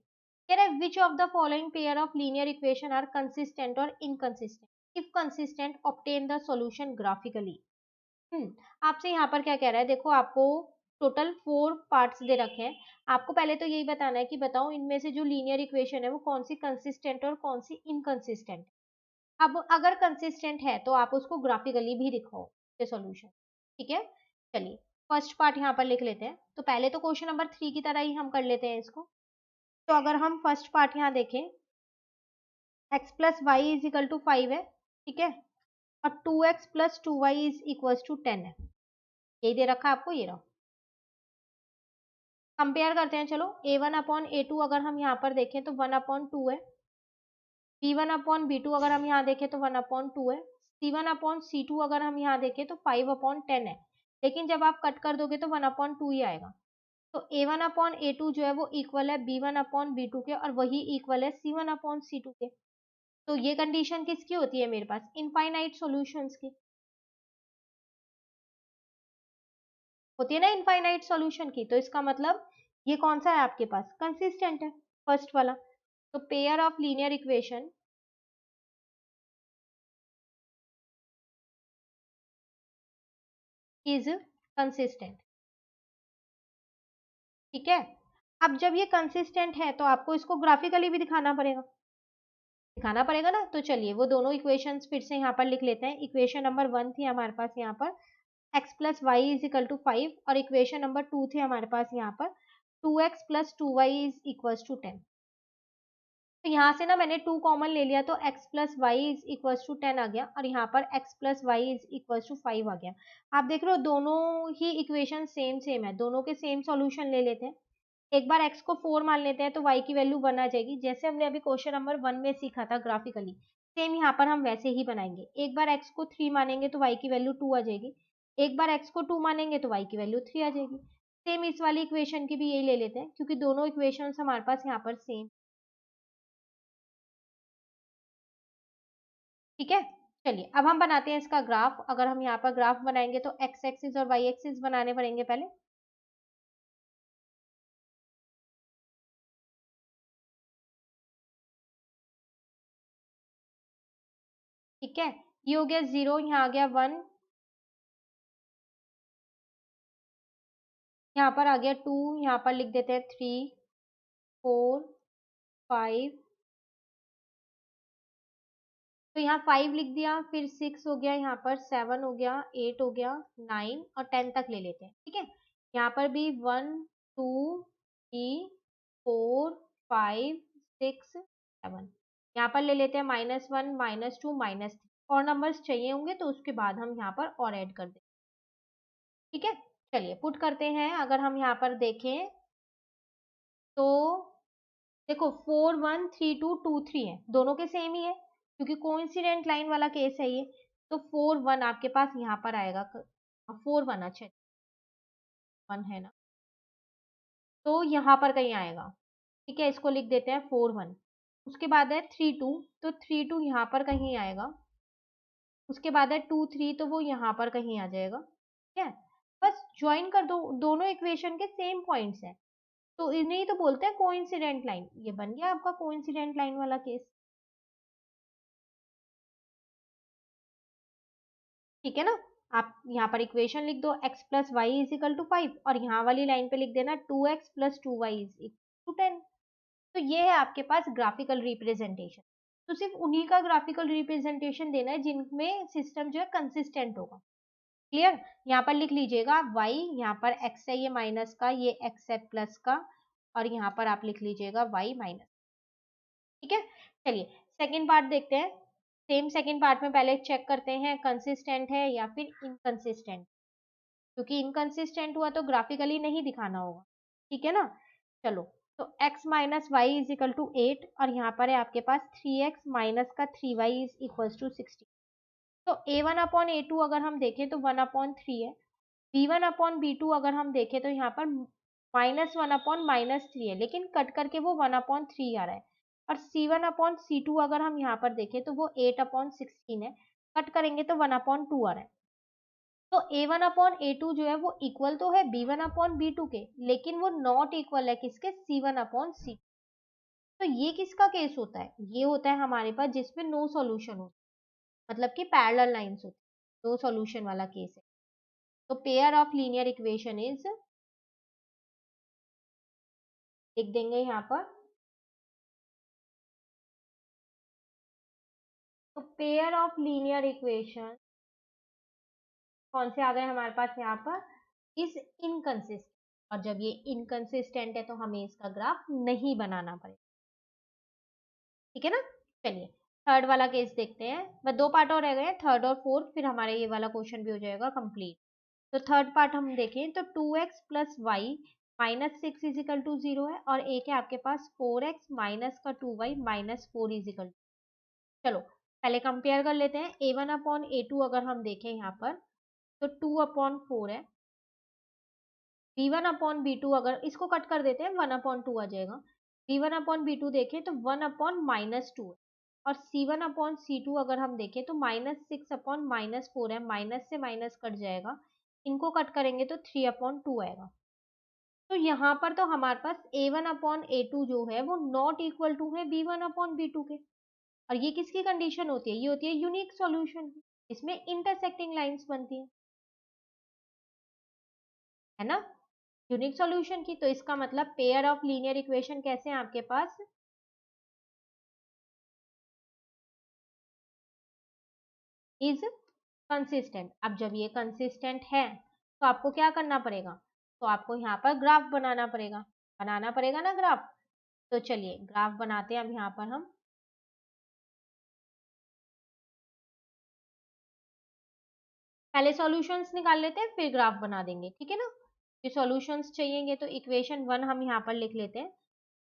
कह रहे which of the following pair of linear equation are consistent और inconsistent, if consistent obtain the solution graphically. आपसे यहाँ पर क्या कह रहा है, देखो आपको टोटल 4 पार्ट्स दे रखे हैं। आपको पहले तो यही बताना है कि बताओ इनमें से जो लीनियर इक्वेशन है वो कौन सी कंसिस्टेंट और कौन सी इनकंसिस्टेंट। अब अगर कंसिस्टेंट है तो आप उसको ग्राफिकली भी दिखाओ ये सॉल्यूशन। ठीक है। चलिए फर्स्ट पार्ट यहाँ पर लिख लेते हैं। तो पहले तो क्वेश्चन नंबर 3 की तरह ही हम कर लेते हैं इसको। तो अगर हम फर्स्ट पार्ट यहाँ देखें, x plus Y is equal to 5 है। ठीक है। और 2x plus 2y is equal to 10 है। यही दे रखा है आपको, ये रहा। कंपेयर करते हैं चलो। A1/A2 अगर हम यहाँ पर देखें तो 1/2 है। B1/B2 अगर हम यहाँ देखें तो 1/2 है। C1/C2 अगर हम यहाँ देखें तो 5/10 है। लेकिन जब आप कट कर दोगे तो 1/2 ही आएगा। तो A1/A2 जो है वो इक्वल है B1/B2 के, और वही इक्वल है C1/C2 के। तो ये कंडीशन किसकी होती है मेरे पास, इनफाइनाइट सॉल्यूशंस की होती है ना, इनफाइनाइट सॉल्यूशन की। तो इसका मतलब ये कौन सा है आपके पास, कंसिस्टेंट है, फर्स्ट वाला। तो pair of linear equation is consistent. ठीक है। अब जब ये कंसिस्टेंट है तो आपको इसको ग्राफिकली भी दिखाना पड़ेगा ना। तो चलिए वो दोनों इक्वेशंस फिर से यहाँ पर लिख लेते हैं। इक्वेशन नंबर 1 थी हमारे पास यहाँ पर x plus Y is equal to 5, और इक्वेशन नंबर 2 थे हमारे पास यहाँ पर 2x plus 2y is equal to 10। तो यहाँ से ना मैंने 2 कॉमन ले लिया, तो x plus Y is equal to 10 आ गया, और यहाँ पर x plus Y is equal to 5 आ गया। आप देख रहे हो दोनों ही इक्वेशन सेम सेम है, दोनों के सेम सॉल्यूशन ले लेते हैं। एक बार x को 4 मान लेते हैं तो y की वैल्यू 1 आ जाएगी, जैसे हमने अभी क्वेश्चन नंबर 1 में सीखा था ग्राफिकली। सेम यहाँ पर हम वैसे ही बनाएंगे। एक बार x को 3 मानेंगे तो y की वैल्यू 2 आ जाएगी। एक बार x को 2 मानेंगे तो y की वैल्यू 3 आ जाएगी। सेम इस वाली इक्वेशन की भी यही ले लेते हैं, क्योंकि दोनों इक्वेशन हमारे पास यहाँ पर सेम। ठीक है। चलिए अब हम बनाते हैं इसका ग्राफ। अगर हम यहाँ पर ग्राफ बनाएंगे तो x एक्सिस और y एक्सिस बनाने पड़ेंगे पहले। ठीक है। ये हो गया 0, यहाँ आ गया 1, यहाँ पर आ गया 2, यहाँ पर लिख देते हैं 3, 4, 5। तो यहाँ 5 लिख दिया, फिर 6 हो गया, यहाँ पर 7 हो गया, 8 हो गया, 9 और 10 तक ले लेते हैं। ठीक है। यहाँ पर भी 1, 2, 3, 4, 5, 6, 7। यहाँ पर ले लेते हैं -1, -2, -3। और नंबर्स चाहिए होंगे तो उसके बाद हम यहाँ पर और ऐड कर दें। ठीक है। चलिए पुट करते हैं। अगर हम यहाँ पर देखें तो देखो 4, 1, 3, 2, 2, 3 है, दोनों के सेम ही है क्योंकि कोइंसिडेंट लाइन वाला केस है ये। तो 4, 1 आपके पास यहाँ पर आएगा। 4, 1, अच्छा 1 है ना, तो यहाँ पर कहीं आएगा। ठीक है, इसको लिख देते हैं 4, 1। उसके बाद है 3 2, तो 3 2 यहाँ पर कहीं आएगा। उसके बाद है 2 3, तो वो यहाँ पर कहीं आ जाएगा। ठीक है, बस ज्वाइन कर दो, दोनों इक्वेशन के सेम पॉइंट्स हैं, तो इन्हें ही तो बोलते हैं कोइंसिडेंट लाइन। ये बन गया आपका कोइंसिडेंट लाइन वाला केस। ठीक है ना। आप यहाँ पर इक्वेशन लिख दो, x plus Y is equal to 5, और यहाँ वाली लाइन पे लिख देना 2x plus 2y is equal to 10। तो ये है आपके पास ग्राफिकल रिप्रेजेंटेशन। तो सिर्फ उन्हीं का ग्राफिकल रिप्रेजेंटेशन देना है जिनमें सिस्टम जो है कंसिस्टेंट होगा। क्लियर। यहाँ पर लिख लीजिएगा y, यहाँ पर x है ये माइनस का, ये x है प्लस का, और यहाँ पर आप लिख लीजिएगा y माइनस। ठीक है, चलिए सेकेंड पार्ट देखते हैं। सेम सेकेंड पार्ट में पहले चेक करते हैं कंसिस्टेंट है या फिर इनकंसिस्टेंट, क्योंकि इनकंसिस्टेंट हुआ तो ग्राफिकली नहीं दिखाना होगा। ठीक है ना। चलो, तो x minus Y is equal to 8, और यहाँ पर है आपके पास 3x माइनस का 3y इज इक्वल टू 16। तो a1 अपॉन a2 अगर हम देखें तो 1/3 है। b1 अपॉन b2 अगर हम देखें तो यहाँ पर -1/-3 है, लेकिन कट करके वो 1/3 आ रहा है। और c1 अपॉन c2 अगर हम यहाँ पर देखें तो वो 8/16 है, कट करेंगे तो 1/2 आ रहा है। तो a1 अपॉन a2 जो है वो इक्वल तो है b1 अपॉन b2 के, लेकिन वो नॉट इक्वल है किसके, c1 अपॉन c। तो ये किसका केस होता है, ये होता है हमारे पास जिसमें नो सॉल्यूशन हो, मतलब कि पैरेलल लाइंस होती है, नो सॉल्यूशन वाला केस है। तो pair of linear equation is, लिख देंगे यहाँ पर, तो पेयर ऑफ लीनियर इक्वेशन कौन से आ गए हमारे पास यहाँ पर, इज इनकंसिस्टेंट। और जब ये इनकंसिस्टेंट है तो हमें इसका ग्राफ नहीं बनाना पड़ेगा। ठीक है ना। चलिए थर्ड वाला केस देखते हैं, बस दो पार्ट और रह गए हैं, थर्ड और फोर्थ, फिर हमारे ये वाला क्वेश्चन भी हो जाएगा कंप्लीट। तो थर्ड पार्ट हम देखें तो 2x plus y minus 6 is equal to 0 है, और एक है आपके पास 4x माइनस का 2y माइनस 4 इजिकल। चलो पहले कंपेयर कर लेते हैं। a1 अपॉन a2 अगर हम देखें यहाँ पर तो 2/4 है। b1 अपॉन b2 अगर इसको कट कर देते हैं 1/2 आ जाएगा। b1 अपॉन b2 देखें तो 1/-2 है। और c1 अपॉन c2 अगर हम देखें तो -6/-4 है, माइनस से माइनस कट जाएगा, इनको कट करेंगे तो 3/2 आएगा। तो यहाँ पर तो हमारे पास a1 अपॉन a2 जो है वो नॉट इक्वल टू है b1 अपॉन b2 के। और ये किसकी कंडीशन होती है, ये होती है यूनिक सॉल्यूशन की, इसमें इंटरसेक्टिंग लाइंस बनती हैं, है ना, यूनिक सॉल्यूशन की। तो इसका मतलब पेयर ऑफ लीनियर इक्वेशन कैसे हैं आपके पास, इज कंसिस्टेंट। अब जब ये कंसिस्टेंट है तो आपको क्या करना पड़ेगा, तो आपको यहाँ पर ग्राफ बनाना पड़ेगा ना ग्राफ। तो चलिए ग्राफ बनाते हैं अब यहाँ पर हम। पहले सॉल्यूशंस निकाल लेते हैं फिर ग्राफ बना देंगे, ठीक है ना। ये सॉल्यूशंस चाहिएंगे तो इक्वेशन 1 हम यहाँ पर लिख लेते हैं।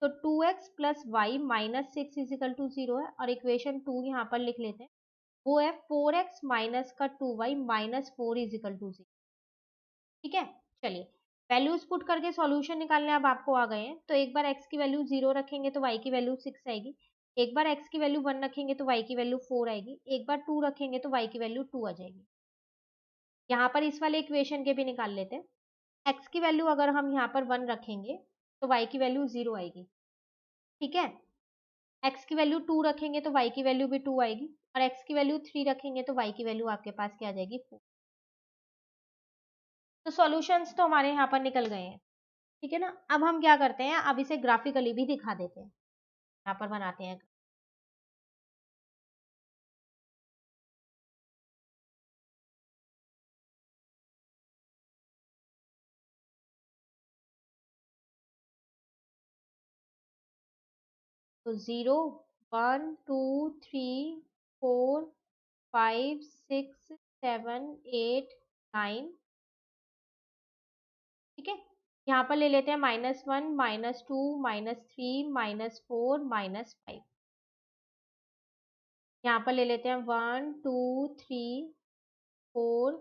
तो 2x plus y minus 6 is equal to 0 है, और इक्वेशन 2 यहाँ पर लिख लेते हैं, वो है 4x माइनस का 2y माइनस 4 इजिकल टू 0। ठीक है, चलिए वैल्यूज पुट करके सॉल्यूशन निकालने अब आपको आ गए हैं। तो एक बार x की वैल्यू 0 रखेंगे तो y की वैल्यू 6 आएगी, एक बार x की वैल्यू 1 रखेंगे तो y की वैल्यू 4 आएगी, एक बार 2 रखेंगे तो y की वैल्यू 2 आ जाएगी। यहाँ पर इस वाले इक्वेशन के भी निकाल लेते हैं। x की वैल्यू अगर हम यहाँ पर 1 रखेंगे तो y की वैल्यू 0 आएगी। ठीक है, x की वैल्यू 2 रखेंगे तो y की वैल्यू भी 2 आएगी, और x की वैल्यू 3 रखेंगे तो y की वैल्यू आपके पास क्या आ जाएगी, 4। तो सॉल्यूशंस तो हमारे यहाँ पर निकल गए हैं। ठीक है ना। अब हम क्या करते हैं, अब इसे ग्राफिकली भी दिखा देते हैं, यहाँ पर बनाते हैं। तो 0 1 2 3 4 5 6 7 8 9। ठीक है, यहाँ पर ले लेते हैं -1 -2 -3 -4 -5। यहाँ पर ले लेते हैं 1 2 3 4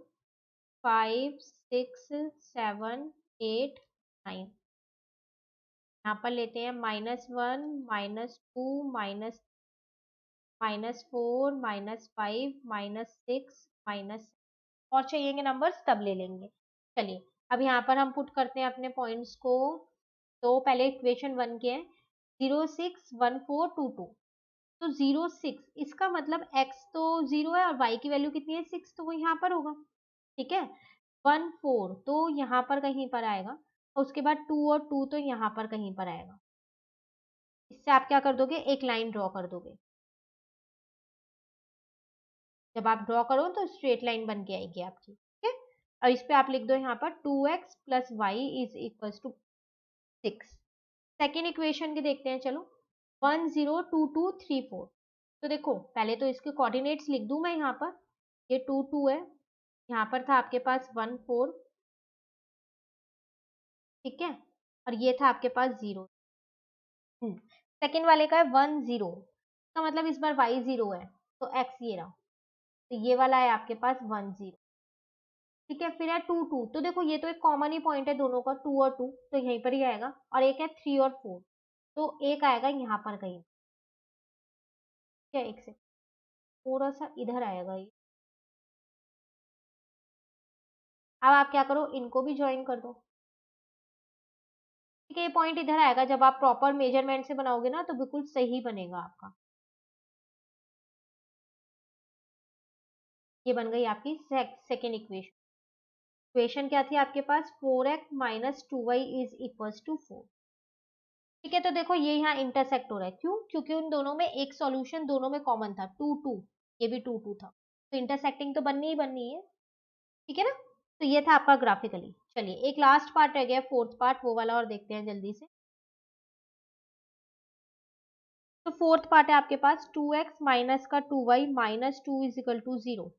5 6 7 8 9। यहाँ पर लेते हैं -1, -2, -4, -5, -6, माइनस, और चाहिएंगे नंबर्स तब ले लेंगे। चलिए अब यहाँ पर हम पुट करते हैं अपने पॉइंट्स को। तो पहले इक्वेशन 1 के है 0, 6, 1, 4, 2, 2। तो 0, 6 इसका मतलब x तो 0 है और y की वैल्यू कितनी है 6, तो वो यहाँ पर होगा। ठीक है, 1, 4 तो यहाँ पर कहीं पर आएगा, और उसके बाद 2 और 2 तो यहाँ पर कहीं पर आएगा। इससे आप क्या कर दोगे, एक लाइन ड्रॉ कर दोगे। जब आप ड्रॉ करो तो स्ट्रेट लाइन बन के आएगी आपकी। ठीक है, और इस पे आप लिख दो यहाँ पर 2x plus Y is equal to 6। Second equation के देखते हैं, चलो 1, 0, 2, 2, 3, 4। तो देखो पहले तो इसके कोऑर्डिनेट्स लिख दूं मैं यहाँ पर, ये 2, 2 है, यहाँ पर था आपके पास 1, 4। ठीक है, और ये था आपके पास 0। सेकेंड वाले का है 1, 0, इसका मतलब इस बार y 0 है, तो x ये रहा, तो ये वाला है आपके पास 1, 0। ठीक है, फिर है 2, 2, तो देखो ये तो एक कॉमन ही पॉइंट है दोनों का, 2 और 2 तो यहीं पर ही आएगा, और एक है 3 और 4, तो एक आएगा यहाँ पर कहीं। क्या, एक से थोड़ा सा इधर आएगा ये। अब आप क्या करो, इनको भी ज्वाइन कर दो। ठीक है, ये पॉइंट इधर आएगा, जब आप प्रॉपर मेजरमेंट से बनाओगे ना तो बिल्कुल सही बनेगा आपका। ये बन गई आपकी सेकेंड इक्वेशन। इक्वेशन क्या थी आपके पास, 4x minus 2y is equal to 4। ठीक है, तो देखो ये यहाँ इंटरसेक्ट हो रहा है, क्यों, क्योंकि उन दोनों में एक सॉल्यूशन दोनों में कॉमन था, 2, 2, ये भी 2, 2 था, तो इंटरसेक्टिंग तो बननी ही बननी है। ठीक है ना, तो ये था आपका ग्राफिकली। चलिए एक लास्ट पार्ट रह गया, फोर्थ पार्ट, वो वाला और देखते हैं जल्दी से। तो फोर्थ पार्ट है आपके पास 2x माइनस का 2y minus 2 is equal to 0,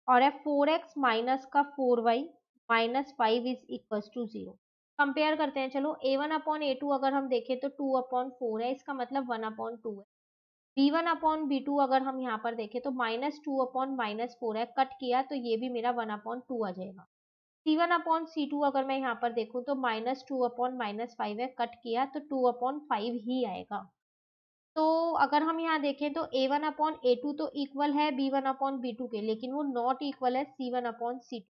और है 4x माइनस का 4y minus 5 is equal to 0। Compare करते हैं, चलो a1/a2 अगर हम देखें तो 2/4 है, इसका मतलब 1/2 है। b1/b2 अगर हम यहाँ पर देखें तो -2/-4 है, कट किया तो ये भी मेरा 1/2 आ जाएगा। c1/c2 अगर मैं यहाँ पर देखूँ तो -2/-5 है, कट किया तो 2/5 ही आएगा। तो अगर हम यहाँ देखें तो a1/a2 तो इक्वल है b1/b2 के, लेकिन वो नॉट इक्वल है c1/c2,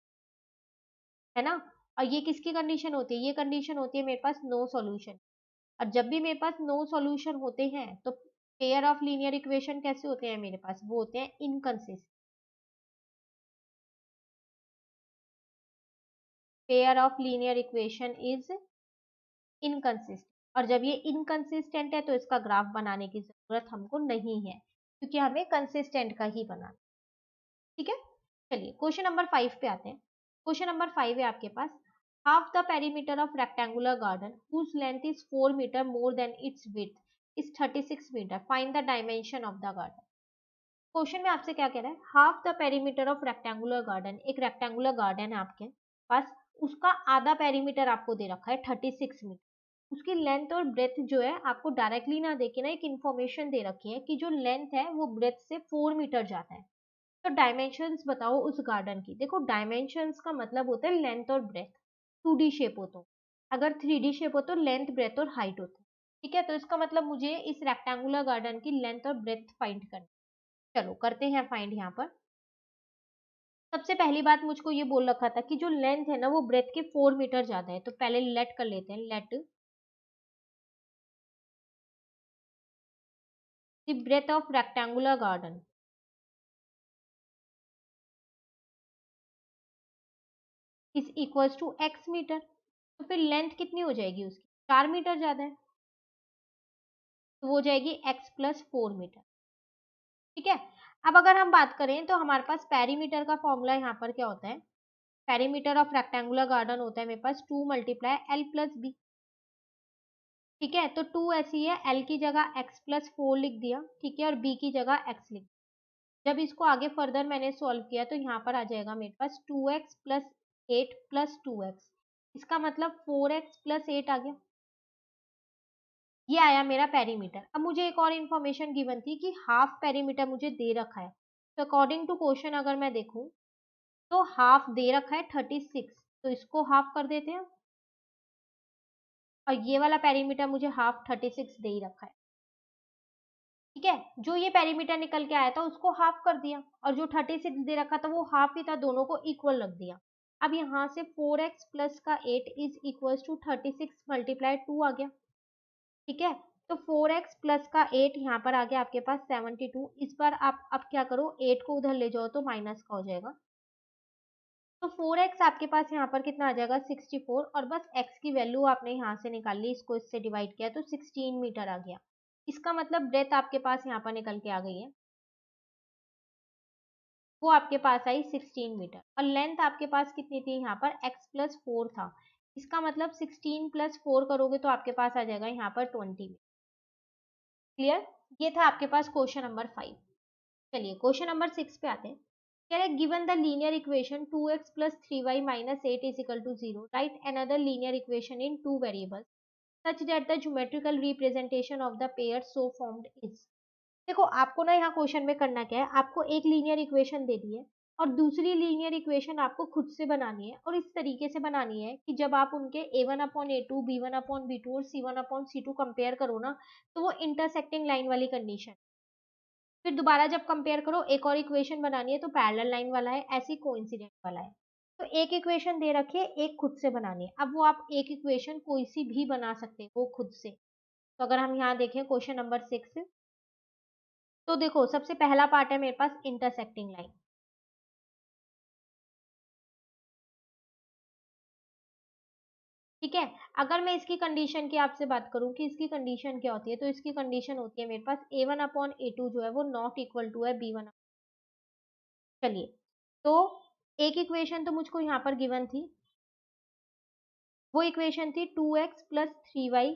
है ना। और ये किसकी कंडीशन होती है, ये कंडीशन होती है मेरे पास नो सॉल्यूशन। और जब भी मेरे पास नो सॉल्यूशन होते हैं तो पेयर ऑफ लीनियर इक्वेशन कैसे होते हैं मेरे पास, वो होते हैं inconsistent. Pair of linear equation is inconsistent, और जब ये इनकंसिस्टेंट है तो इसका ग्राफ बनाने की जरूरत हमको नहीं है, क्योंकि हमें कंसिस्टेंट का ही बनाना। ठीक है, चलिए क्वेश्चन नंबर 5 पे आते हैं। क्वेश्चन नंबर 5 है आपके पास, half the perimeter of rectangular garden whose length is 4 metre more than its width is 36 metre, find the dimension of the garden. Question में आपसे क्या कह रहा है, half the perimeter of rectangular garden, एक रेक्टेंगुलर गार्डन है आपके पास, उसका आधा पेरीमीटर आपको दे रखा है 36 मीटर। उसकी लेंथ और ब्रेथ जो है आपको डायरेक्टली ना देके ना एक इन्फॉर्मेशन दे रखी है कि जो लेंथ है वो ब्रेथ से 4 मीटर जाता है। तो डायमेंशंस बताओ उस गार्डन की। देखो डायमेंशंस का मतलब होता है लेंथ और ब्रेथ, 2D शेप हो तो, अगर 3D शेप हो तो लेंथ ब्रेथ और हाइट होता है। ठीक है, तो इसका मतलब मुझे इस रेक्टेंगुलर गार्डन की लेंथ और ब्रेथ फाइंड करनी। चलो करते हैं फाइंड यहाँ पर। सबसे पहली बात मुझको ये बोल रखा था कि जो लेंथ है ना वो ब्रेथ के 4 मीटर ज्यादा है, तो पहले लेट कर लेते हैं, let the breadth of rectangular garden is equals to x metre. तो फिर लेंथ कितनी हो जाएगी उसकी, 4 मीटर ज्यादा है, तो वो हो जाएगी x प्लस 4 मीटर। ठीक है, अब अगर हम बात करें तो हमारे पास पेरीमीटर का फॉर्मूला यहाँ पर क्या होता है, पेरीमीटर ऑफ रेक्टेंगुलर गार्डन होता है मेरे पास 2 मल्टीप्लाई एल प्लस बी। ठीक है, तो 2 ऐसी है, एल की जगह x प्लस 4 लिख दिया, ठीक है, और b की जगह x लिख दिया। जब इसको आगे फर्दर मैंने सॉल्व किया तो यहाँ पर आ जाएगा मेरे पास 2x प्लस 8 प्लस 2x, इसका मतलब 4x प्लस 8 आ गया। ये आया मेरा पेरीमीटर। अब मुझे एक और इन्फॉर्मेशन गिवन थी कि हाफ पेरीमीटर मुझे दे रखा है, तो अकॉर्डिंग टू क्वेश्चन अगर मैं देखूं तो हाफ दे रखा है 36, तो इसको हाफ कर देते हैं। और ये वाला पेरीमीटर मुझे हाफ 36 दे ही रखा है। ठीक है, जो ये पेरीमीटर निकल के आया था उसको हाफ कर दिया, और जो 36 दे रखा था वो हाफ ही था, दोनों को इक्वल रख दिया। अब यहाँ से 4x प्लस का 8 इज इक्वल टू 36 मल्टीप्लाई 2 आ गया। ठीक है, तो 4x प्लस का 8 यहाँ पर आ गया आपके पास 72। इस बार आप अब क्या करो, 8 को उधर ले जाओ तो माइनस का हो जाएगा। तो 4x आपके पास यहाँ पर कितना आ जाएगा 64, और बस x की वैल्यू आपने यहाँ से निकाल ली, इसको इससे डिवाइड किया तो 16 मीटर आ गया। इसका मतलब ब्रेथ आपके पास यहाँ पर निकल के आ गई है, वो आपके पास आई 16 मीटर। और लेंथ आपके पास कितनी थी यहाँ पर, x प्लस 4 था। इसका मतलब 16 प्लस 4 करोगे तो आपके पास आ जाएगा यहाँ पर 20। क्लियर? ये था आपके पास क्वेश्चन नंबर 5। चलिए क्वेश्चन नंबर 6 पे आते हैं। कह रहे given the linear equation 2x plus 3y minus 8 is equal to 0, right another linear equation in two variables such that the geometrical representation of the pair so formed is. देखो आपको ना यहाँ question में करना क्या है, आपको एक लीनियर इक्वेशन दे दी है और दूसरी लीनियर इक्वेशन आपको खुद से बनानी है, और इस तरीके से बनानी है कि जब आप उनके a1/a2, b1/b2 और c1/c2 कंपेयर करो ना, तो वो इंटरसेक्टिंग लाइन वाली कंडीशन। फिर दोबारा जब कंपेयर करो, एक और इक्वेशन बनानी है तो पैरेलल लाइन वाला है, ऐसी कोइंसिडेंट वाला है। तो एक इक्वेशन दे रखी है, एक खुद से बनानी है। अब वो आप एक इक्वेशन कोई सी भी बना सकते हैं वो खुद से। तो अगर हम यहाँ देखें क्वेश्चन नंबर 6, तो देखो सबसे पहला पार्ट है मेरे पास इंटरसेक्टिंग लाइन। ठीक है, अगर मैं इसकी कंडीशन की आपसे बात करूं कि इसकी कंडीशन क्या होती है, तो इसकी कंडीशन होती है मेरे पास a1/a2 जो है वो नॉट इक्वल टू है b1। चलिए, तो एक इक्वेशन तो मुझको यहाँ पर गिवन थी, वो इक्वेशन थी 2x प्लस 3y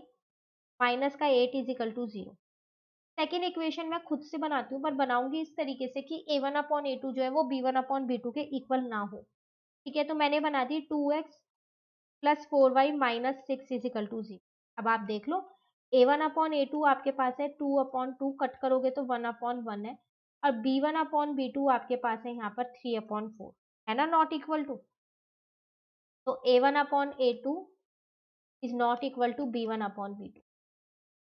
माइनस का 8 is equal to 0। Second equation मैं खुद से बनाती हूँ, पर बनाऊंगी इस तरीके से कि a1/a2 जो है वो b1/b2 के इक्वल ना हो। ठीक है, तो मैंने बना दी 2x plus 4y minus 6 is equal to 0। अब आप देख लो, a1/a2 आपके पास है 2/2, कट करोगे तो 1/1 है, और b1/b2 आपके पास है यहाँ पर 3/4, है ना, नॉट इक्वल टू। तो a1/a2 is not equal to b1/b2।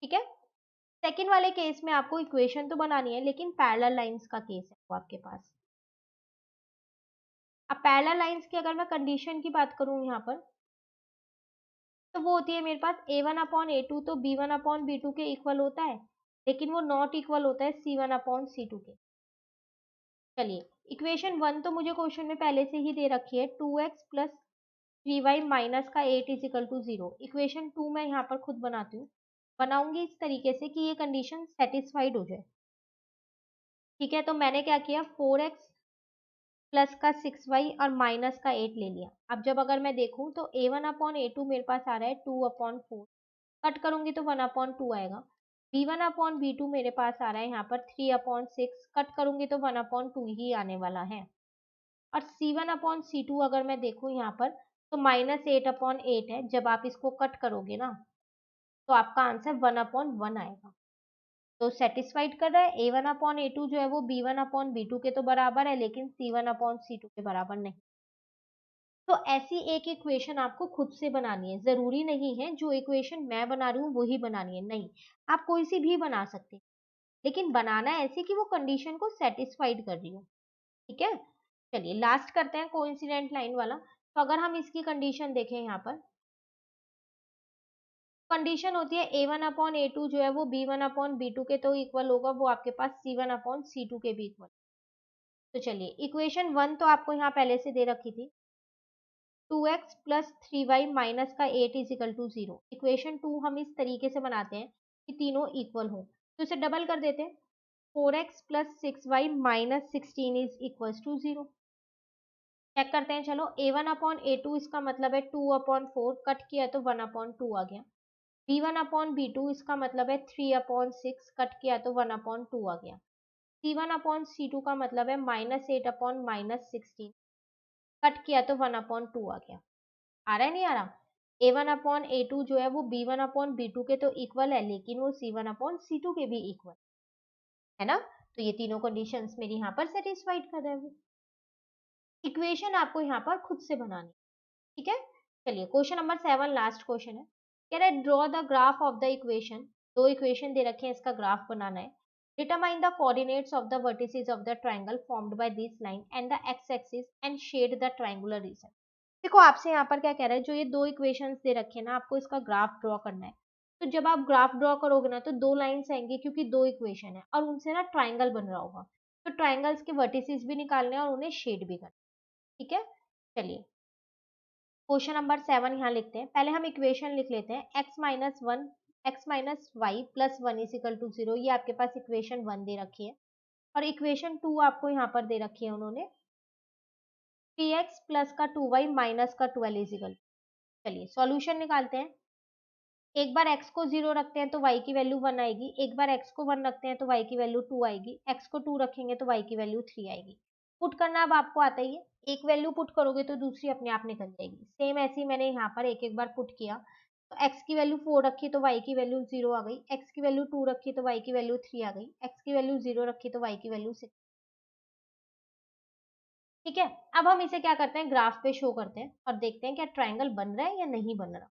ठीक है, सेकेंड वाले केस में आपको इक्वेशन तो बनानी है, लेकिन पैरेलल लाइंस का केस है वो आपके पास। अब पैरेलल लाइंस की अगर मैं कंडीशन की बात करूं यहाँ पर, तो वो होती है मेरे पास a1/a2 तो b1/b2 के इक्वल होता है, लेकिन वो नॉट इक्वल होता है c1/c2 के। चलिए, इक्वेशन 1 तो मुझे क्वेश्चन में पहले से ही दे रखी है, 2x प्लस 3y माइनस का 8 इज इक्वल टू 0। इक्वेशन 2 मैं यहाँ पर खुद बनाती हूँ, बनाऊंगी इस तरीके से कि ये कंडीशन सेटिस्फाइड हो जाए। ठीक है, तो मैंने क्या किया, 4x प्लस का 6y और माइनस का 8 ले लिया। अब जब अगर मैं देखूं तो a1/a2 मेरे पास आ रहा है 2/4, कट करूंगी तो 1/2 आएगा। b1/b2 मेरे पास आ रहा है यहाँ पर 3/6, कट करूंगी तो 1/2 ही आने वाला है। और c1/c2 अगर मैं देखूं यहाँ पर, तो -8/8 है। जब आप इसको कट करोगे ना, तो आपका आंसर 1/1 आएगा। तो सेटिस्फाइड कर रहा है, a1/a2 जो है वो b1/b2 के तो बराबर है, लेकिन c1/c2 के बराबर नहीं। तो ऐसी एक इक्वेशन आपको खुद से बनानी है, जरूरी नहीं है जो इक्वेशन मैं बना रही हूँ वही बनानी है, नहीं, आप कोई सी भी बना सकते हैं, लेकिन बनाना ऐसी कि वो कंडीशन को सेटिस्फाइड कर रही हो। ठीक है, चलिए लास्ट करते हैं कोइंसिडेंट लाइन वाला। तो अगर हम इसकी कंडीशन देखें यहाँ पर, कंडीशन होती है a1/a2 जो है वो b1/b2 के तो इक्वल होगा, वो आपके पास c1/c2 के भी इक्वल। तो चलिए, इक्वेशन 1 तो आपको यहाँ पहले से दे रखी थी, 2x प्लस 3y माइनस का 8 इज इक्वल टू 0। इक्वेशन 2 हम इस तरीके से बनाते हैं कि तीनों इक्वल हो, तो इसे डबल कर देते हैं, 4x plus 6y minus 16 is equal to 0। Check करते हैं, चलो a1/a2 इसका मतलब है 2/4, कट किया तो 1/2 आ गया। b1/b2 इसका मतलब है 3/6, कट किया तो 1/2 आ गया। c1/c2 का मतलब है -8/-16, कट किया तो 1/2 आ गया। आ रहा है नहीं आ रहा? a1/a2 जो है वो b1/b2 के तो इक्वल है, लेकिन वो c1/c2 के भी इक्वल है ना। तो ये तीनों कंडीशंस मेरी यहाँ पर सेटिस्फाइड कर रहे हैं। इक्वेशन आपको यहाँ पर खुद से बनानी, ठीक है। चलिए क्वेश्चन नंबर 7 लास्ट क्वेश्चन है। कह रहा है draw the graph of the equation, दो इक्वेशन दे रखे हैं, इसका ग्राफ बनाना है। Determine the coordinates of the vertices of the triangle formed by this line and the x axis and shade the triangular region. देखो आपसे यहाँ पर क्या कह रहा है, जो ये दो इक्वेशंस दे रखे हैं ना, आपको इसका ग्राफ ड्रॉ करना है। तो जब आप ग्राफ ड्रॉ करोगे ना, तो दो लाइन्स आएंगी क्योंकि दो इक्वेशन है और उनसे ना ट्राइंगल बन रहा होगा। तो ट्राइंगल्स के वर्टिसेस भी निकालने हैं और उन्हें शेड भी करना है। ठीक है, चलिए क्वेश्चन नंबर 7 यहाँ लिखते हैं। पहले हम इक्वेशन लिख लेते हैं। X minus y plus one is equal to 0, ये आपके पास इक्वेशन 1 दे रखी है। और इक्वेशन 2 आपको यहाँ पर दे रखी है उन्होंने, 3x प्लस का 2y माइनस का 12 इज इक्वल। चलिए सॉल्यूशन निकालते हैं। एक बार x को 0 रखते हैं तो y की वैल्यू 1 आएगी, एक बार x को 1 रखते हैं तो y की वैल्यू 2 आएगी, x को 2 रखेंगे तो y की वैल्यू 3 आएगी। पुट करना अब आपको आता ही है, एक वैल्यू पुट करोगे तो दूसरी अपने आप निकल जाएगी। सेम ऐसे ही मैंने यहाँ पर एक एक बार पुट किया, तो x की वैल्यू 4 रखी तो y की वैल्यू 0 आ गई, x की वैल्यू 2 रखी तो y की वैल्यू 3 आ गई, x की वैल्यू 0 रखी तो y की वैल्यू 6। ठीक है, अब हम इसे क्या करते हैं, ग्राफ पे शो करते हैं और देखते हैं क्या ट्राइंगल बन रहा है या नहीं बन रहा।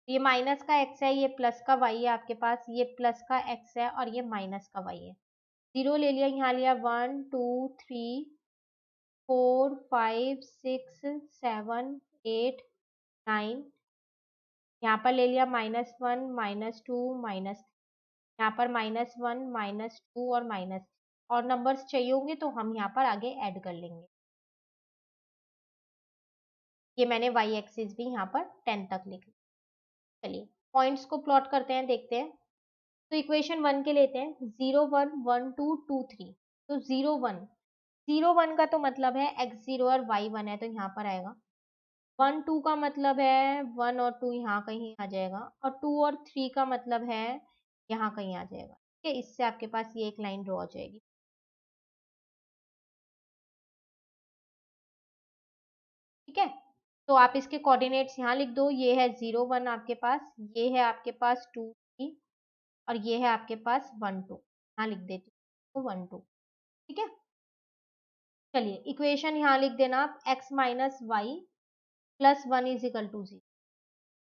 ये माइनस का x है, ये प्लस का y है आपके पास, ये प्लस का x है और ये माइनस का y है। 0 ले लिया, यहाँ लिया 1 2 3 4 5 6 7 8 9, यहाँ पर ले लिया -1 -2 माइनस, यहाँ पर -1 -2 और माइनस, और नंबर्स चाहिए होंगे तो हम यहाँ पर आगे ऐड कर लेंगे। ये मैंने y एक्सिस भी यहाँ पर 10 तक लिख लिया। चलिए पॉइंट्स को प्लॉट करते हैं, देखते हैं। तो इक्वेशन 1 के लेते हैं, 0 1 1 2 2 3। तो 0 1 का तो मतलब है x0 और y1 है तो यहाँ पर आएगा। 1 2 का मतलब है 1 और 2 यहाँ कहीं आ जाएगा, और 2 और 3 का मतलब है यहाँ कहीं आ जाएगा। ठीक है, इससे आपके पास ये एक लाइन ड्रॉ हो जाएगी। ठीक है, तो आप इसके कोऑर्डिनेट्स यहाँ लिख दो। ये है 0 1 आपके पास, ये है आपके पास 2 3, और ये है आपके पास 1 2। यहाँ लिख देती हूँ तो 1 2। ठीक है, चलिए इक्वेशन यहाँ लिख देना आप, x minus y plus 1 is equal to 0।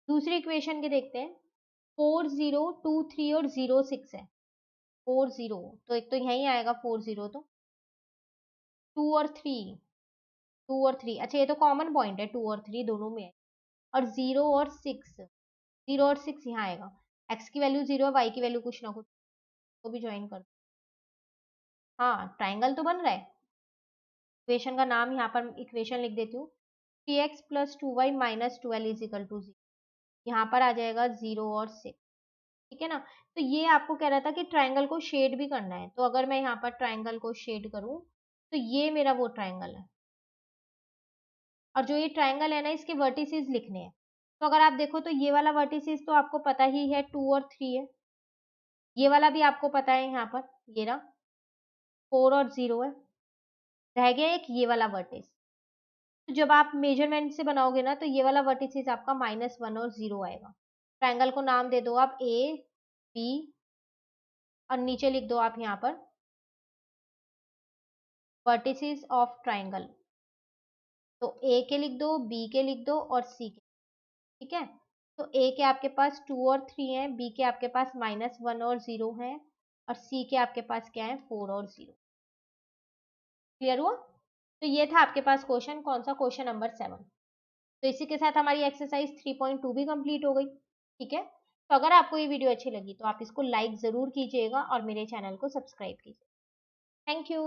दूसरी इक्वेशन के देखते हैं। 4 0 2 3 और 0 6 है। 4 0 तो एक तो यहीं आएगा 4 0, तो 2 और 3, 2 और 3, अच्छा ये तो कॉमन पॉइंट है, 2 और 3 दोनों में है। और 0 और 6, 0 और 6 यहाँ आएगा। x की वैल्यू 0 है, y की वैल्यू कुछ ना कुछ, तो भी ज्वाइन कर दो। हाँ ट्राइंगल तो बन रहा है। इक्वेशन का नाम यहाँ पर इक्वेशन लिख देती हूँ, 3x plus 2y minus 12 is equal to 0। यहाँ पर आ जाएगा 0 और 6। ठीक है ना, तो ये आपको कह रहा था कि ट्राइंगल को शेड भी करना है। तो अगर मैं यहाँ पर ट्राइंगल को शेड करूँ तो ये मेरा वो ट्राइंगल है, और जो ये ट्राइंगल है ना, इसके वर्टिसेस लिखने हैं। तो अगर आप देखो तो ये वाला वर्टिसेस तो आपको पता ही है, 2 और 3 है। ये वाला भी आपको पता है, यहाँ पर ये रहा 4 और 0 है। रह गया एक ये वाला वर्टिस। तो जब आप मेजरमेंट से बनाओगे ना, तो ये वाला वर्टिसेस आपका -1 और 0 आएगा। ट्राइंगल को नाम दे दो आप ए बी, और नीचे लिख दो आप यहाँ पर वर्टिसेस ऑफ ट्राइंगल। तो ए के लिख दो, बी के लिख दो और सी के। ठीक है, तो ए के आपके पास 2 और 3 है, बी के आपके पास -1 और 0 है, और सी के आपके पास क्या है 4 और 0। क्लियर हुआ? तो ये था आपके पास क्वेश्चन, कौन सा, क्वेश्चन नंबर 7। तो इसी के साथ हमारी एक्सरसाइज 3.2 भी कंप्लीट हो गई। ठीक है, तो अगर आपको ये वीडियो अच्छी लगी तो आप इसको लाइक जरूर कीजिएगा और मेरे चैनल को सब्सक्राइब कीजिए। Thank you.